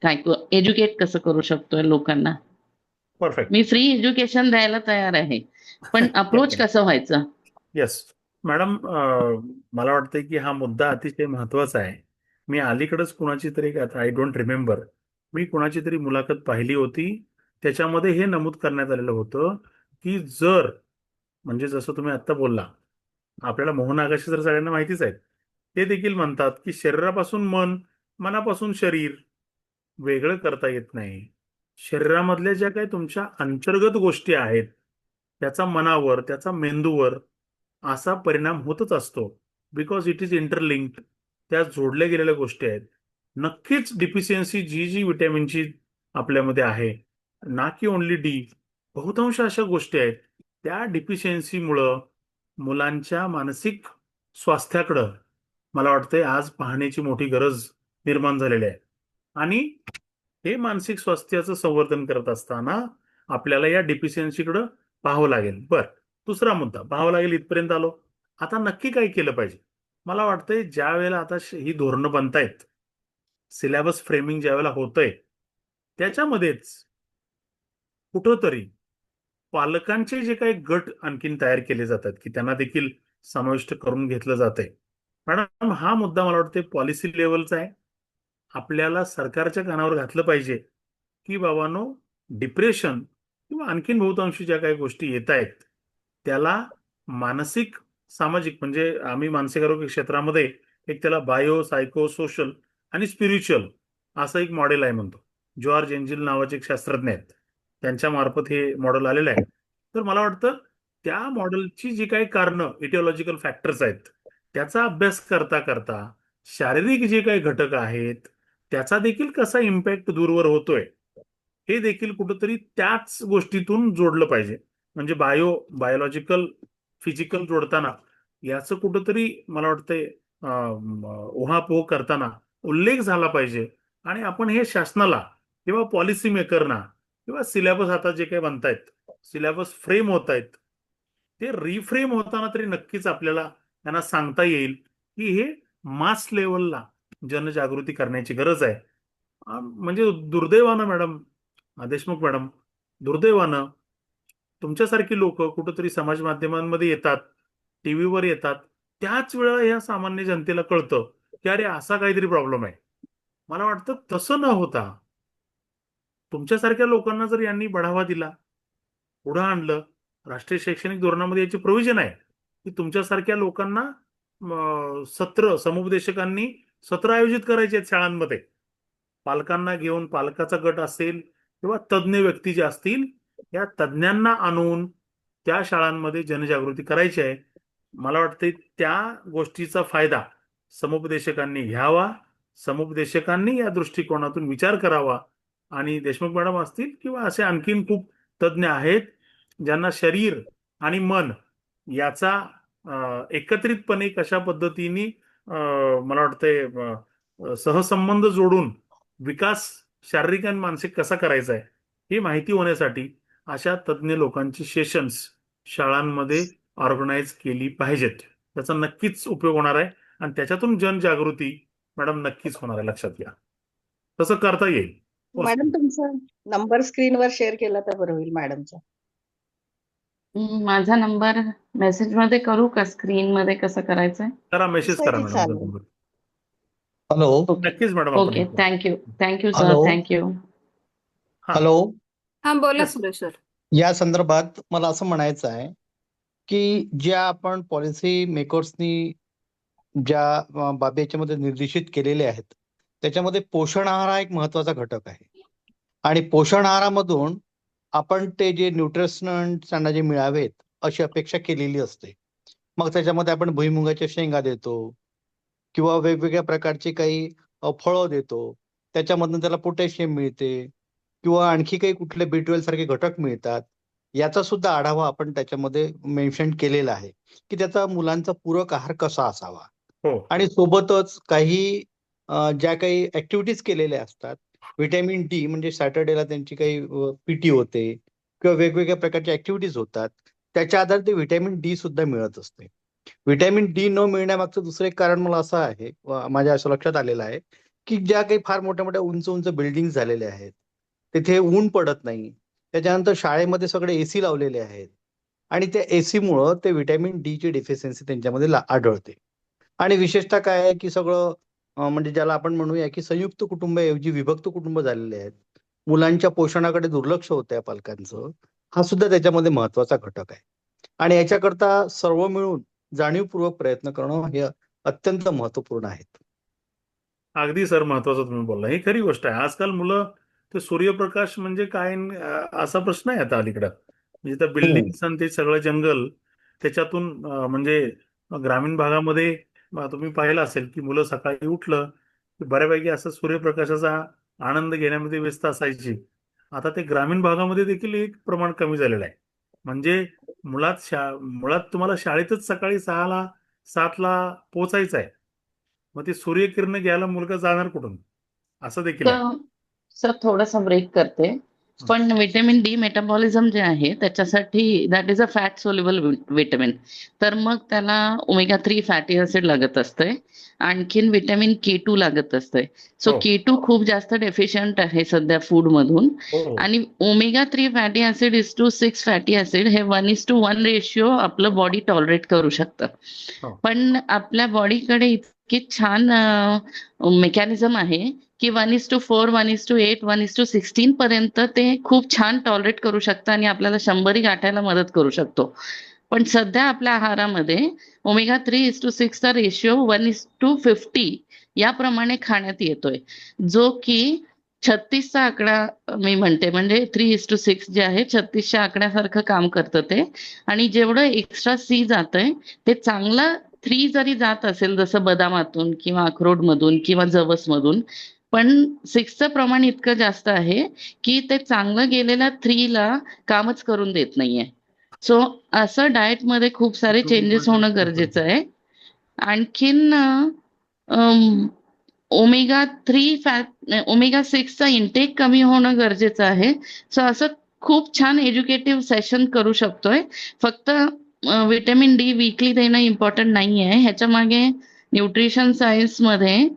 काय एज्युकेट कसं करू शकतोय लोकांना? परफेक्ट. मी फ्री एज्युकेशन द्यायला तयार आहे, पण अप्रोच कसं व्हायचं? येस मॅडम, मला वाटतं की हा मुद्दा अतिशय महत्वाचा आहे. मी अलीकडेच कुणाची तरी, आय डोंट रिमेंबर, मी कुणाची तरी मुलाखत पाहिली होती. त्याच्यामध्ये हे नमूद करण्यात आलेलं होतं की जर, म्हणजे जसं तुम्ही आता बोलला, आपल्याला मोहन आगाशे तर सगळ्यांना माहितीच आहेत. ते देखील म्हणतात की शरीरापासून मन, मनापासून शरीर वेगळं करता येत नाही. शरीरामधल्या ज्या काही तुमच्या अंतर्गत गोष्टी आहेत त्याचा मनावर, त्याचा मेंदूवर असा परिणाम होतच असतो. बिकॉज इट इज इंटरलिंक्ड, त्या जोडल्या गेलेल्या गोष्टी आहेत. नक्कीच डिफिशियन्सी जी जी विटॅमिनची आपल्यामध्ये आहे, ना की ओनली डी, बहुतांश अशा गोष्टी आहेत त्या डिफिशियन्सीमुळं मुलांच्या मानसिक स्वास्थ्याकडं मला वाटतंय आज पाहण्याची मोठी गरज निर्माण झालेली आहे. आणि हे मानसिक स्वास्थ्याचं संवर्धन करत असताना आपल्याला या डिफिशियन्सीकडं पाहावं लागेल. बर, दुसरा मुद्दा पाहावं लागेल, इथपर्यंत आलो. आता नक्की काय केलं पाहिजे? मला वाटतंय ज्या वेळेला आता ही धोरणं बनतायत, सिलेबस फ्रेमिंग ज्या वेळेला होतंय, त्याच्यामध्येच कुठंतरी पालकांचे जे काही गट आणखीन तयार केले जातात की त्यांना देखील समाविष्ट करून घेतलं जातंय. मॅडम, हा मुद्दा मला वाटतं पॉलिसी लेवलचा आहे. आपल्याला सरकारच्या कानावर घातलं पाहिजे की बाबांनो, डिप्रेशन किंवा आणखीन बहुतांशी ज्या काही गोष्टी येत आहेत त्याला मानसिक, सामाजिक, म्हणजे आम्ही मानसिक आरोग्य क्षेत्रामध्ये एक त्याला बायो, सायको, सोशल आणि स्पिरिच्युअल असं एक मॉडेल आहे म्हणतो. जॉर्ज एंजिल नावाचे एक शास्त्रज्ञ आहेत, त्यांच्या मार्फत हे मॉडेल आलेलं आहे. तर मला वाटतं त्या मॉडेलची जी काही कारणं, इटिओलॉजिकल फॅक्टर्स आहेत, त्याचा अभ्यास करता करता शारीरिक जे काही घटक आहेत त्याचा देखील कसा इम्पॅक्ट दूरवर होतोय हे देखील कुठंतरी त्याच गोष्टीतून जोडलं पाहिजे. म्हणजे बायोलॉजिकल, फिजिकल जोडताना याचं कुठंतरी मला वाटतंय उहापोह करताना उल्लेख झाला पाहिजे. आणि आपण हे शासनाला किंवा पॉलिसी मेकरना किंवा सिलेबस आता जे काही बनतायत, सिलेबस फ्रेम होत आहेत, ते रिफ्रेम होताना तरी नक्कीच आपल्याला त्यांना सांगता येईल की हे मास लेवलला जनजागृती करण्याची गरज आहे. म्हणजे दुर्दैवानं मॅडम, देशमुख मॅडम, दुर्दैवानं तुमच्यासारखी लोक कुठंतरी समाज माध्यमांमध्ये येतात, टीव्हीवर येतात, त्याच वेळेला या सामान्य जनतेला कळतं की अरे असा काहीतरी प्रॉब्लेम आहे. मला वाटतं तसं न होता तुमच्यासारख्या लोकांना जर यांनी बढावा दिला, पुढं आणलं, राष्ट्रीय शैक्षणिक धोरणामध्ये याची प्रोव्हिजन आहे की तुमच्यासारख्या लोकांना सत्र, समुपदेशकांनी सत्र आयोजित करायचे आहेत शाळांमध्ये. पालकांना घेऊन, पालकाचा गट असेल किंवा तज्ज्ञ व्यक्ती जे असतील, या तज्ज्ञांना आणून त्या शाळांमध्ये जनजागृती करायची आहे. मला वाटते त्या गोष्टीचा फायदा समुपदेशकांनी घ्यावा, समुपदेशकांनी या दृष्टिकोनातून विचार करावा आणि देशमुख मॅडम असतील किंवा असे आणखीन खूप तज्ज्ञ आहेत ज्यांना शरीर आणि मन याचा एकत्रितपणे कशा पद्धतीने मला वाटतंय सहसंबंध जोडून विकास शारीरिक आणि मानसिक कसा करायचा आहे ही माहिती होण्यासाठी अशा तज्ज्ञ लोकांची सेशन्स शाळांमध्ये ऑर्गनाईज केली पाहिजेत. त्याचा नक्कीच उपयोग होणार आहे आणि त्याच्यातून जनजागृती मॅडम नक्कीच होणार आहे, लक्षात घ्या. तसं करता येईल. मॅडम तुमचा नंबर स्क्रीनवर शेअर केला तर बरं होईल मॅडमचा. माझा नंबर मेसेज मध्ये करू का, स्क्रीन मध्ये कसं करायचंय? करा, मेसेज करा तरी मॅडम. चालेल. हॅलो ओके नक्कीच मॅडम ओके, आपण थँक्यू सर, हॅलो. थँक्यू. हा. हॅलो. हा बोला Yes. सुरेश सर. या संदर्भात मला असं म्हणायचं आहे की ज्या आपण पॉलिसी मेकर्सनी ज्या बाबी याच्यामध्ये निर्देशित केलेले आहेत त्याच्यामध्ये पोषण आहार हा एक महत्वाचा घटक आहे आणि पोषण आहारामधून आपण ते जे न्यूट्रिशन्स त्यांना जे मिळावेत अशी अपेक्षा केलेली असते. मग त्याच्यामध्ये आपण भुईमुगाच्या शेंगा देतो किंवा वेगवेगळ्या प्रकारचे काही फळं देतो, त्याच्यामधून त्याला पोटॅशियम मिळते किंवा आणखी काही कुठले B12 सारखे घटक मिळतात. याचा सुद्धा आढावा आपण त्याच्यामध्ये मेन्शन केलेला आहे की त्याचा मुलांचा पूरक आहार कसा असावा हो. आणि सोबतच काही ज्या काही ऍक्टिव्हिटीज केलेल्या असतात. व्हिटॅमिन डी म्हणजे सॅटर्डेला त्यांची काही PT होते किंवा वेगवेगळ्या प्रकारच्या ऍक्टिव्हिटीज होतात. त्याच्या आधारे ते व्हिटॅमिन डी सुद्धा मिळत असते. व्हिटॅमिन डी न मिळण्यामागचं दुसरं एक कारण मला असं आहे, माझ्या असं लक्षात आलेलं आहे की ज्या काही फार मोठ्या मोठ्या उंच उंच बिल्डिंग झालेल्या आहेत तिथे ऊन पडत नाही. त्याच्यानंतर शाळेमध्ये सगळे AC लावलेले आहेत आणि त्या AC मुळे ते व्हिटॅमिन डी ची डेफिशियन्सी त्यांच्यामध्ये आढळते. आणि विशेषतः काय आहे की सगळं म्हणजे ज्याला आपण म्हणूया की संयुक्त कुटुंबाऐवजी विभक्त कुटुंब झालेले आहेत. मुलांच्या पोषणाकडे दुर्लक्ष होत आहे पालकांचं, हा सुद्धा त्याच्यामध्ये महत्वाचा घटक आहे. आणि याच्याकरता सर्व मिळून जाणीवपूर्वक प्रयत्न करणं हे अत्यंत महत्वपूर्ण आहेत. अगदी सर, महत्वाचं तुम्ही बोलला. ही खरी गोष्ट आहे. आजकाल मुलं ते सूर्यप्रकाश म्हणजे काय असा प्रश्न आहे आता अलीकडं. म्हणजे त्या बिल्डिंग्स आणि ते सगळं जंगल त्याच्यातून म्हणजे ग्रामीण भागामध्ये तुम्ही पाहिलं असेल की मुलं सकाळी उठलं की बऱ्यापैकी असं सूर्यप्रकाशाचा आनंद घेण्यामध्ये व्यस्त असायची. आता ते ग्रामीण भागामध्ये देखील एक प्रमाण कमी झालेलं आहे. म्हणजे मुळात तुम्हाला शाळेतच सकाळी 6ला 7ला पोहोचायचं आहे. मग ते सूर्यकिरण घ्यायला मुलगा जाणार कुठून, असं देखील आहे. सर थोडासा ब्रेक करते. पण व्हिटॅमिन डी मेटाबॉलिझम जे आहे त्याच्यासाठी that is a fat soluble vitamin. तर मग त्याला ओमेगा 3 फॅटी ऍसिड लागत असते, आणखीन व्हिटॅमिन K2 लागत असते. सो हो. K2 खूप जास्त डेफिशियंट आहे सध्या फूड मधून. हो. आणि omega 3 fatty acid is to 6 fatty acid हे 1:1 रेशिओ आपलं बॉडी टॉलरेट करू शकतं. हो. पण आपल्या बॉडीकडे इतकी छान मेकॅनिझम आहे की 1:4, 1:8, 1:16 पर्यंत ते खूप छान टॉलरेट करू शकतं आणि आपल्याला 100 गाठायला मदत करू शकतो. पण सध्या आपल्या आहारामध्ये ओमेगा 3:6 चा रेशिओ 1:50 याप्रमाणे खाण्यात येतोय, जो की 36चा आकडा मी म्हणते, म्हणजे 3:6 जे आहे 36च्या आकड्यासारखं काम करतं ते. आणि जेवढं एक्स्ट्रा C जातंय ते चांगलं 3 जरी जात असेल जसं बदामातून किंवा अक्रोडमधून किंवा जवसमधून, पण 6चं प्रमाण इतकं जास्त आहे की ते चांगलं गेलेल्या 3ला कामच करून देत नाहीये. सो असं डाएटमध्ये खूप सारे चेंजेस होणं गरजेचं आहे. आणखीन ओमेगा 6चा इंटेक कमी होणं गरजेचं आहे. सो असं खूप छान एज्युकेटिव्ह सेशन करू शकतोय. फक्त व्हिटॅमिन डी वीकली देणं इम्पॉर्टंट नाहीये. ह्याच्या मागे न्यूट्रिशन सायन्समध्ये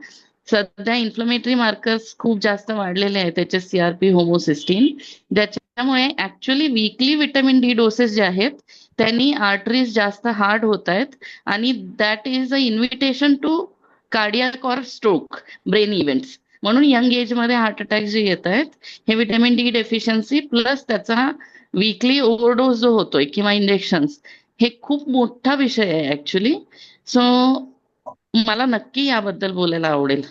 सध्या इन्फ्लमेटरी मार्कर्स खूप जास्त वाढलेले आहेत, त्याचे CRP, होमोसिस्टीन, ज्याच्यामुळे actually weekly vitamin D doses जे आहेत त्यांनी आर्टरीज जास्त हार्ड होत आहेत आणि that is a invitation to cardiac or stroke brain events. म्हणून यंग एज मध्ये हार्ट अटॅक जे येत आहेत हे व्हिटॅमिन डी डेफिशियन्सी प्लस त्याचा वीकली ओव्हरडोस जो होतोय किंवा इंजेक्शन्स, हे खूप मोठा विषय आहे ऍक्च्युली. सो मला नक्की याबद्दल बोलायला आवडेल.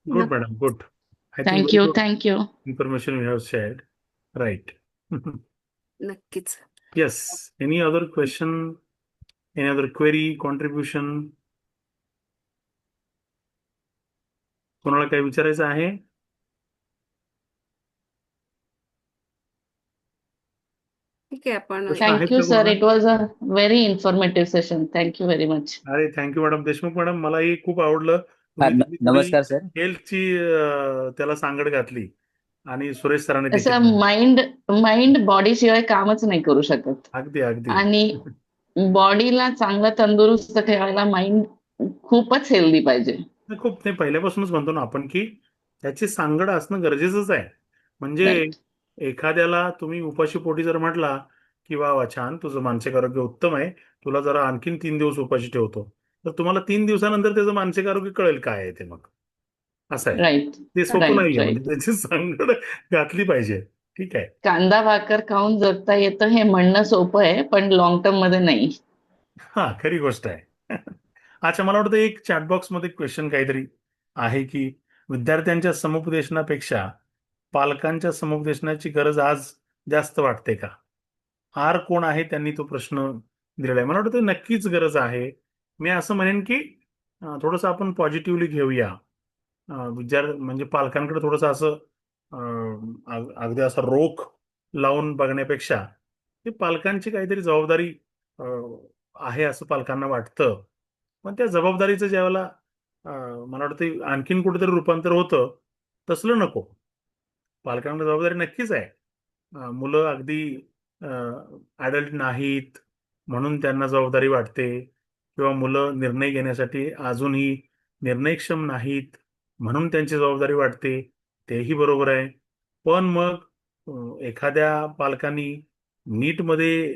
Good madam, good. I think very thank you good thank you. information you have shared. Right. नक्कीच. Yes. Any other question? Any other query, contribution? कोणाला काही विचारायचं आहे? ठीक आहे, आपण प्रश्न आहेत थँक्यू का सर, कोणाला? It was a very informative session. Thank you very much. अरे थँक्यू मॅडम. देशमुख मॅडम, मलाही खूप आवडलं. तुम्ही थोडी नमस्कार सर. हेल्थची त्याला सांगड घातली आणि सुरेश सरांनी असं देखील. माइंड बॉडी शिवाय कामच नाही करू शकत. अगदी अगदी. आणि बॉडीला चांगलं तंदुरुस्त ठेवायला माइंड खूपच हेल्दी पाहिजे. खूप नाही, पहिल्यापासूनच म्हणतो ना आपण की त्याची सांगड असणं गरजेचंच आहे. म्हणजे Right. एखाद्याला तुम्ही उपाशी पोटी जर म्हटला की वा वा छान, तुझं मानसिक आरोग्य उत्तम आहे, तुला जरा आणखीन 3 दिवस उपाशी ठेवतो, तर तुम्हाला 3 दिवसानंतर त्याचं मानसिक आरोग्य कळेल काय आहे ते. मग असं आहे, राईट ते सोपं राईट नाहीये. राईट. म्हणजे त्याची सांगड घातली पाहिजे. ठीक आहे. कांदा भाकर खाऊन जगता येतं हे म्हणणं सोपं आहे, पण लॉंग टर्म मध्ये नाही. हा, खरी गोष्ट आहे. अच्छा, मला वाटतं एक चॅटबॉक्स मध्ये क्वेश्चन काहीतरी आहे की विद्यार्थ्यांच्या समुपदेशनापेक्षा पालकांच्या समुपदेशनाची गरज आज जास्त वाटते का? आर कोण आहे त्यांनी तो प्रश्न दिलेला आहे. मला वाटतं ते नक्कीच गरज आहे. मी असं म्हणेन की थोडंसं आपण पॉझिटिव्हली घेऊया. म्हणजे पालकांकडे थोडंसं असं अगदी असं रोख लावून बघण्यापेक्षा ती पालकांची काहीतरी जबाबदारी आहे असं पालकांना वाटतं. पण त्या जबाबदारीचं ज्यावेळेला मला वाटतं आणखीन कुठेतरी रूपांतर होतं, तसलं नको. पालकांना जबाबदारी नक्कीच आहे. मुलं अगदी ॲडल्ट नाहीत म्हणून त्यांना जबाबदारी वाटते, किंवा मुलं निर्णय घेण्यासाठी अजूनही निर्णयक्षम नाहीत म्हणून त्यांची जबाबदारी वाटते, तेही बरोबर आहे. पण मग एखाद्या पालकांनी नीटमध्ये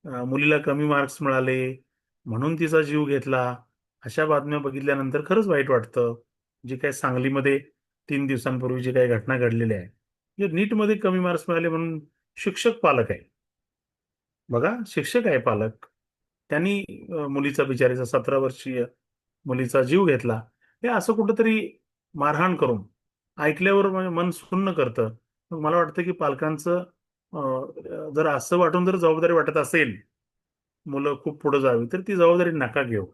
मुलीला कमी मार्क्स मिळाले म्हणून तिचा जीव घेतला, अशा बातम्या बघितल्यानंतर खरंच वाईट वाटतं. जे काही सांगलीमध्ये 3 दिवसांपूर्वी जी काही घटना घडलेली आहे, नीटमध्ये कमी मार्क्स मिळाले म्हणून शिक्षक पालक आहे. बघा, शिक्षक आहे पालक. त्यांनी मुलीचा, बिचारीचा 17 वर्षीय मुलीचा जीव घेतला. हे असं कुठंतरी मारहाण करून ऐकल्यावर मन सुन्न करतं. मग मला वाटतं की पालकांचं जर असं वाटून जर जबाबदारी वाटत असेल मुलं खूप पुढे जावी, तर ती जबाबदारी नका घेऊ.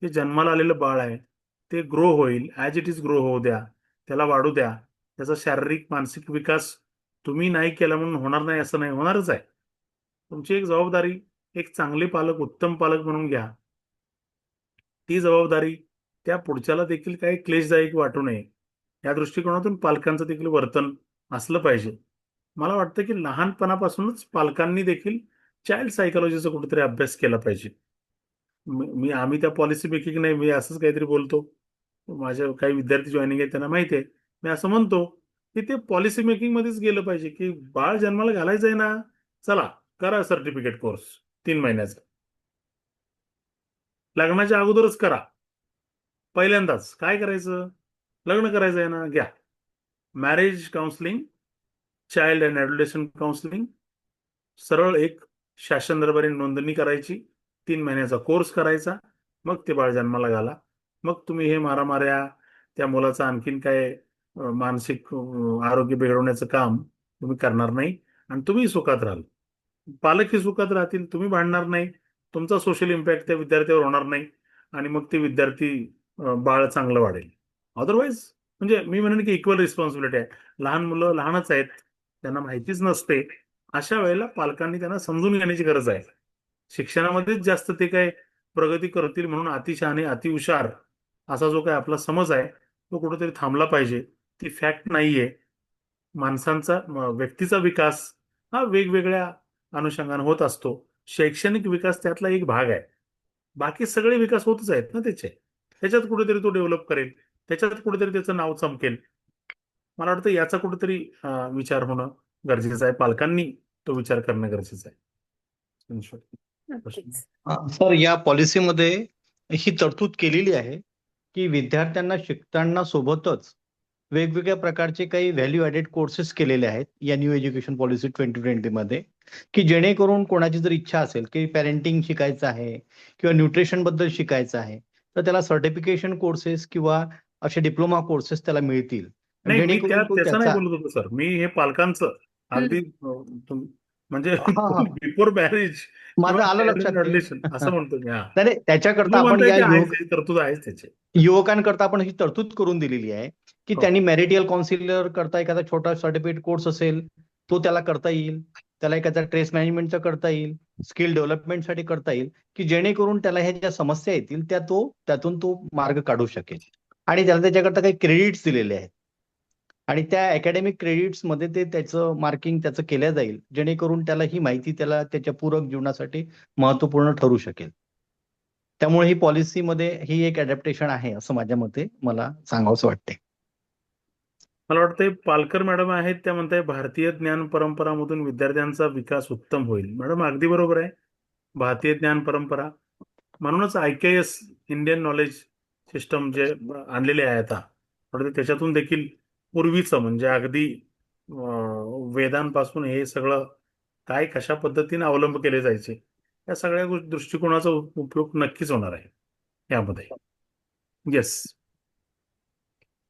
ते जन्माला आलेलं बाळ आहे, ते ग्रो होईल, ॲज इट इज ग्रो होऊ द्या, त्याला वाढू द्या. त्याचा शारीरिक मानसिक विकास तुम्ही नाही केला म्हणून होणार नाही असं नाही, होणारच आहे. तुमची एक जबाबदारी एक चांगले पालक, उत्तम पालक म्हणून घ्या. ती जबाबदारी त्या पुढच्याला देखील काही क्लेशदायक वाटू नये, या दृष्टिकोनातून पालकांचं देखील वर्तन असलं पाहिजे. मला वाटतं की लहानपणापासूनच पालकांनी देखील चाइल्ड सायकोलॉजीचा कुठेतरी अभ्यास केला पाहिजे. आम्ही त्या पॉलिसी मेकिंग नाही, मी असंच काहीतरी बोलतो. माझ्या काही विद्यार्थी जॉईनिंग आहेत, त्यांना माहिती आहे. मी असं म्हणतो की ते पॉलिसी मेकिंग मध्येच गेलं पाहिजे की बाळ जन्माला घालायचं आहे ना, चला करा सर्टिफिकेट कोर्स 3 महिन्याचा. लग्नाच्या अगोदरच करा. पहिल्यांदाच काय करायचं, लग्न करायचं आहे ना, घ्या marriage counselling, child and adolescent counselling. सरळ एक शासन दरबारी नोंदणी करायची, 3 महिन्याचा कोर्स करायचा, मग ते बाळ जन्माला घाला. मग तुम्ही हे मारामाऱ्या, त्या मुलाचं आणखीन काय मानसिक आरोग्य बिघडवण्याचं काम तुम्ही करणार नाही आणि तुम्ही सुखात राहाल. पालकही सुखात राहतील, तुम्ही भांडणार नाही, तुमचा सोशल इम्पॅक्ट त्या विद्यार्थ्यावर होणार नाही आणि मग ते विद्यार्थी बाळ चांगलं वाढेल. अदरवाईज म्हणजे मी म्हणेन की इक्वल रिस्पॉन्सिबिलिटी आहे. लहान मुलं लहानच आहेत, त्यांना माहितीच नसते. अशा वेळेला पालकांनी त्यांना समजून घेण्याची गरज आहे. शिक्षणामध्येच जास्त ते काय प्रगती करतील म्हणून अतिशहाणे, अतिहुशार असा जो काय आपला समज आहे तो कुठेतरी थांबला पाहिजे. ती फॅक्ट नाहीये. माणसांचा व्यक्तीचा विकास हा वेगवेगळ्या अनुषंगाने होत असतो. शैक्षणिक विकास त्यातला एक भाग आहे. बाकी सगळे विकास होतच आहेत ना त्याच्यात कुठेतरी तो डेव्हलप करेल, त्याच्यात कुठेतरी त्याचं नाव चमकेल. मला वाटतं याचा कुठेतरी विचार होणं गरजेचं आहे. पालकांनी तो विचार करणं गरजेचं आहे. नक्कीच. सर, या पॉलिसीमध्ये ही तरतूद केलेली आहे की विद्यार्थ्यांना शिकताना सोबतच वेगवेगळ्या प्रकारचे काही व्हॅल्यू ॲडेड कोर्सेस केलेले आहेत या न्यू एज्युकेशन पॉलिसी 2020 मध्ये, की जेणेकरून कोणाची जर इच्छा असेल की पॅरेंटिंग शिकायचं आहे किंवा न्यूट्रिशन बद्दल शिकायचं आहे, तर त्याला सर्टिफिकेशन कोर्सेस किंवा असे डिप्लोमा कोर्सेस त्याला मिळतील. नाही, मी जेणेकरून तो त्याचं नाही त्याचा बोलत होतो सर. मी हे पालकांचं अगदी म्हणजे हा हा बिफोर मॅरेज माझं किंवा आलं चाइल्ड लक्षात ते रिलेशन असं म्हणतो मी. हा, नाही नाही, त्याच्याकरता तुम्ही आपण म्हणताय या ते आहेच, ही तरतूद आहेच त्याची. युवकांकरता आपण ही तरतूद करून दिलेली आहे की हो. त्यांनी मॅरिटल काउन्सिलर करता एखादा छोटा सर्टिफिकेट कोर्स असेल तो त्याला करता येईल, त्याला एखादा ट्रेस मॅनेजमेंटचा करता येईल, स्किल डेव्हलपमेंटसाठी करता येईल, की जेणेकरून त्याला ह्या ज्या समस्या येतील त्यातून तो मार्ग काढू शकेल. आणि त्याला त्याच्याकरता काही क्रेडिट्स दिलेले आहेत आणि त्या अकॅडमिक क्रेडिट्समध्ये ते त्याचं मार्किंग त्याचं केलं जाईल, जेणेकरून त्याला ही माहिती त्याला त्याच्या पूरक जीवनासाठी महत्त्वपूर्ण ठरू शकेल. त्यामुळे ही पॉलिसीमध्ये ही एक अडॅप्टेशन आहे असं माझ्या मते मला सांगावंसं वाटते. मला वाटतंय पालकर मॅडम आहेत, त्या म्हणताय भारतीय ज्ञान परंपरामधून विद्यार्थ्यांचा विकास उत्तम होईल. मॅडम अगदी बरोबर आहे, भारतीय ज्ञान परंपरा म्हणूनच IKS इंडियन नॉलेज सिस्टम जे आणलेले आहे आता, वाटतं त्याच्यातून देखील पूर्वीचं म्हणजे अगदी वेदांपासून हे सगळं काय कशा पद्धतीने अवलंब केले जायचे या सगळ्या दृष्टिकोनाचा उपयोग नक्कीच होणार आहे यामध्ये. येस.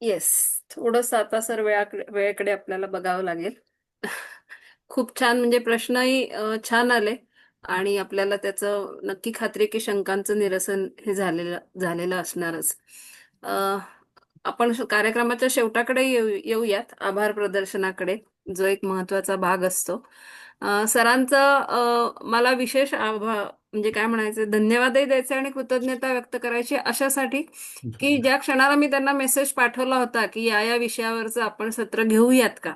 येस, थोडंसं आता सर वेळेकडे आपल्याला बघावं लागेल. खूप छान, म्हणजे प्रश्नही छान आले आणि आपल्याला त्याचं नक्की खात्री आहे की शंकांचं निरसन हे झालेलं असणारच. आपण कार्यक्रमाच्या शेवटाकडे येऊयात, आभार प्रदर्शनाकडे, जो एक महत्वाचा भाग असतो. सरांचा मला विशेष म्हणजे काय म्हणायचं, धन्यवादही द्यायचे आणि कृतज्ञता व्यक्त करायची अशासाठी की ज्या क्षणाला मी त्यांना मेसेज पाठवला होता की या विषयावरचं आपण सत्र घेऊयात का,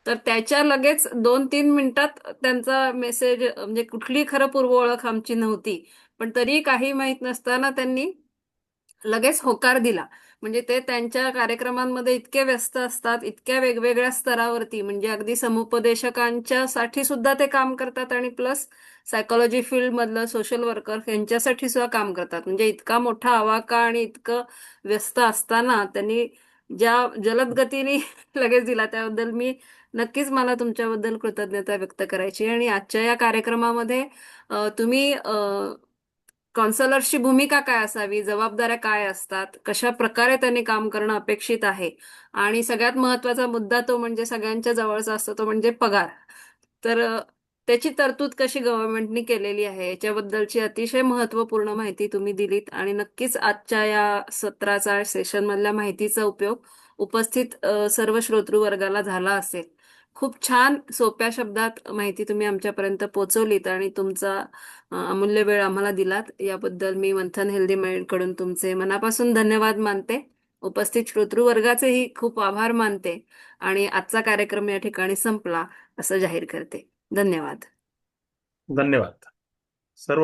तर त्याच्या लगेच 2-3 मिनिटात त्यांचा मेसेज, म्हणजे कुठली खरं पूर्व ओळख आमची नव्हती, पण तरी काही माहीत नसताना त्यांनी लगेच होकार दिला. म्हणजे ते त्यांच्या कार्यक्रमांमध्ये इतके व्यस्त असतात, इतक्या वेगवेगळ्या स्तरावरती, म्हणजे अगदी समुपदेशकांच्या साठी सुद्धा ते काम करतात आणि प्लस सायकोलॉजी फील्ड मधलं सोशल वर्कर यांच्यासाठी सुद्धा काम करतात. म्हणजे इतका मोठा आवाका आणि इतकं व्यस्त असताना त्यांनी ज्या जलद गतीने लगेच दिला, त्याबद्दल मी नक्कीच, मला तुमच्याबद्दल कृतज्ञता व्यक्त करायची. आणि आजच्या या कार्यक्रमामध्ये तुम्ही काउन्सलर्सची भूमिका काय असावी, जबाबदाऱ्या काय असतात, कशा प्रकारे त्यांनी काम करणं अपेक्षित आहे, आणि सगळ्यात महत्वाचा मुद्दा तो म्हणजे सगळ्यांच्या जवळचा असतो, तो म्हणजे पगार. तर त्याची तरतूद कशी गव्हर्नमेंटनी केलेली आहे याच्याबद्दलची अतिशय महत्त्वपूर्ण माहिती तुम्ही दिलीत. आणि नक्कीच आजच्या या सत्राचा, सेशन मधल्या माहितीचा उपयोग उपस्थित सर्व श्रोतृ वर्गाला झाला असेल. खूप छान सोप्या शब्दात माहिती तुम्ही आमच्यापर्यंत पोहोचवलीत आणि तुमचा अमूल्य वेळ आम्हाला दिलात, याबद्दल मी मंथन हेल्दी माइंड कडून तुमचे मनापासून धन्यवाद मानते. उपस्थित श्रोतृ वर्गाचेही खूप आभार मानते आणि आजचा कार्यक्रम या ठिकाणी संपला असं जाहीर करते. धन्यवाद. धन्यवाद. सर्व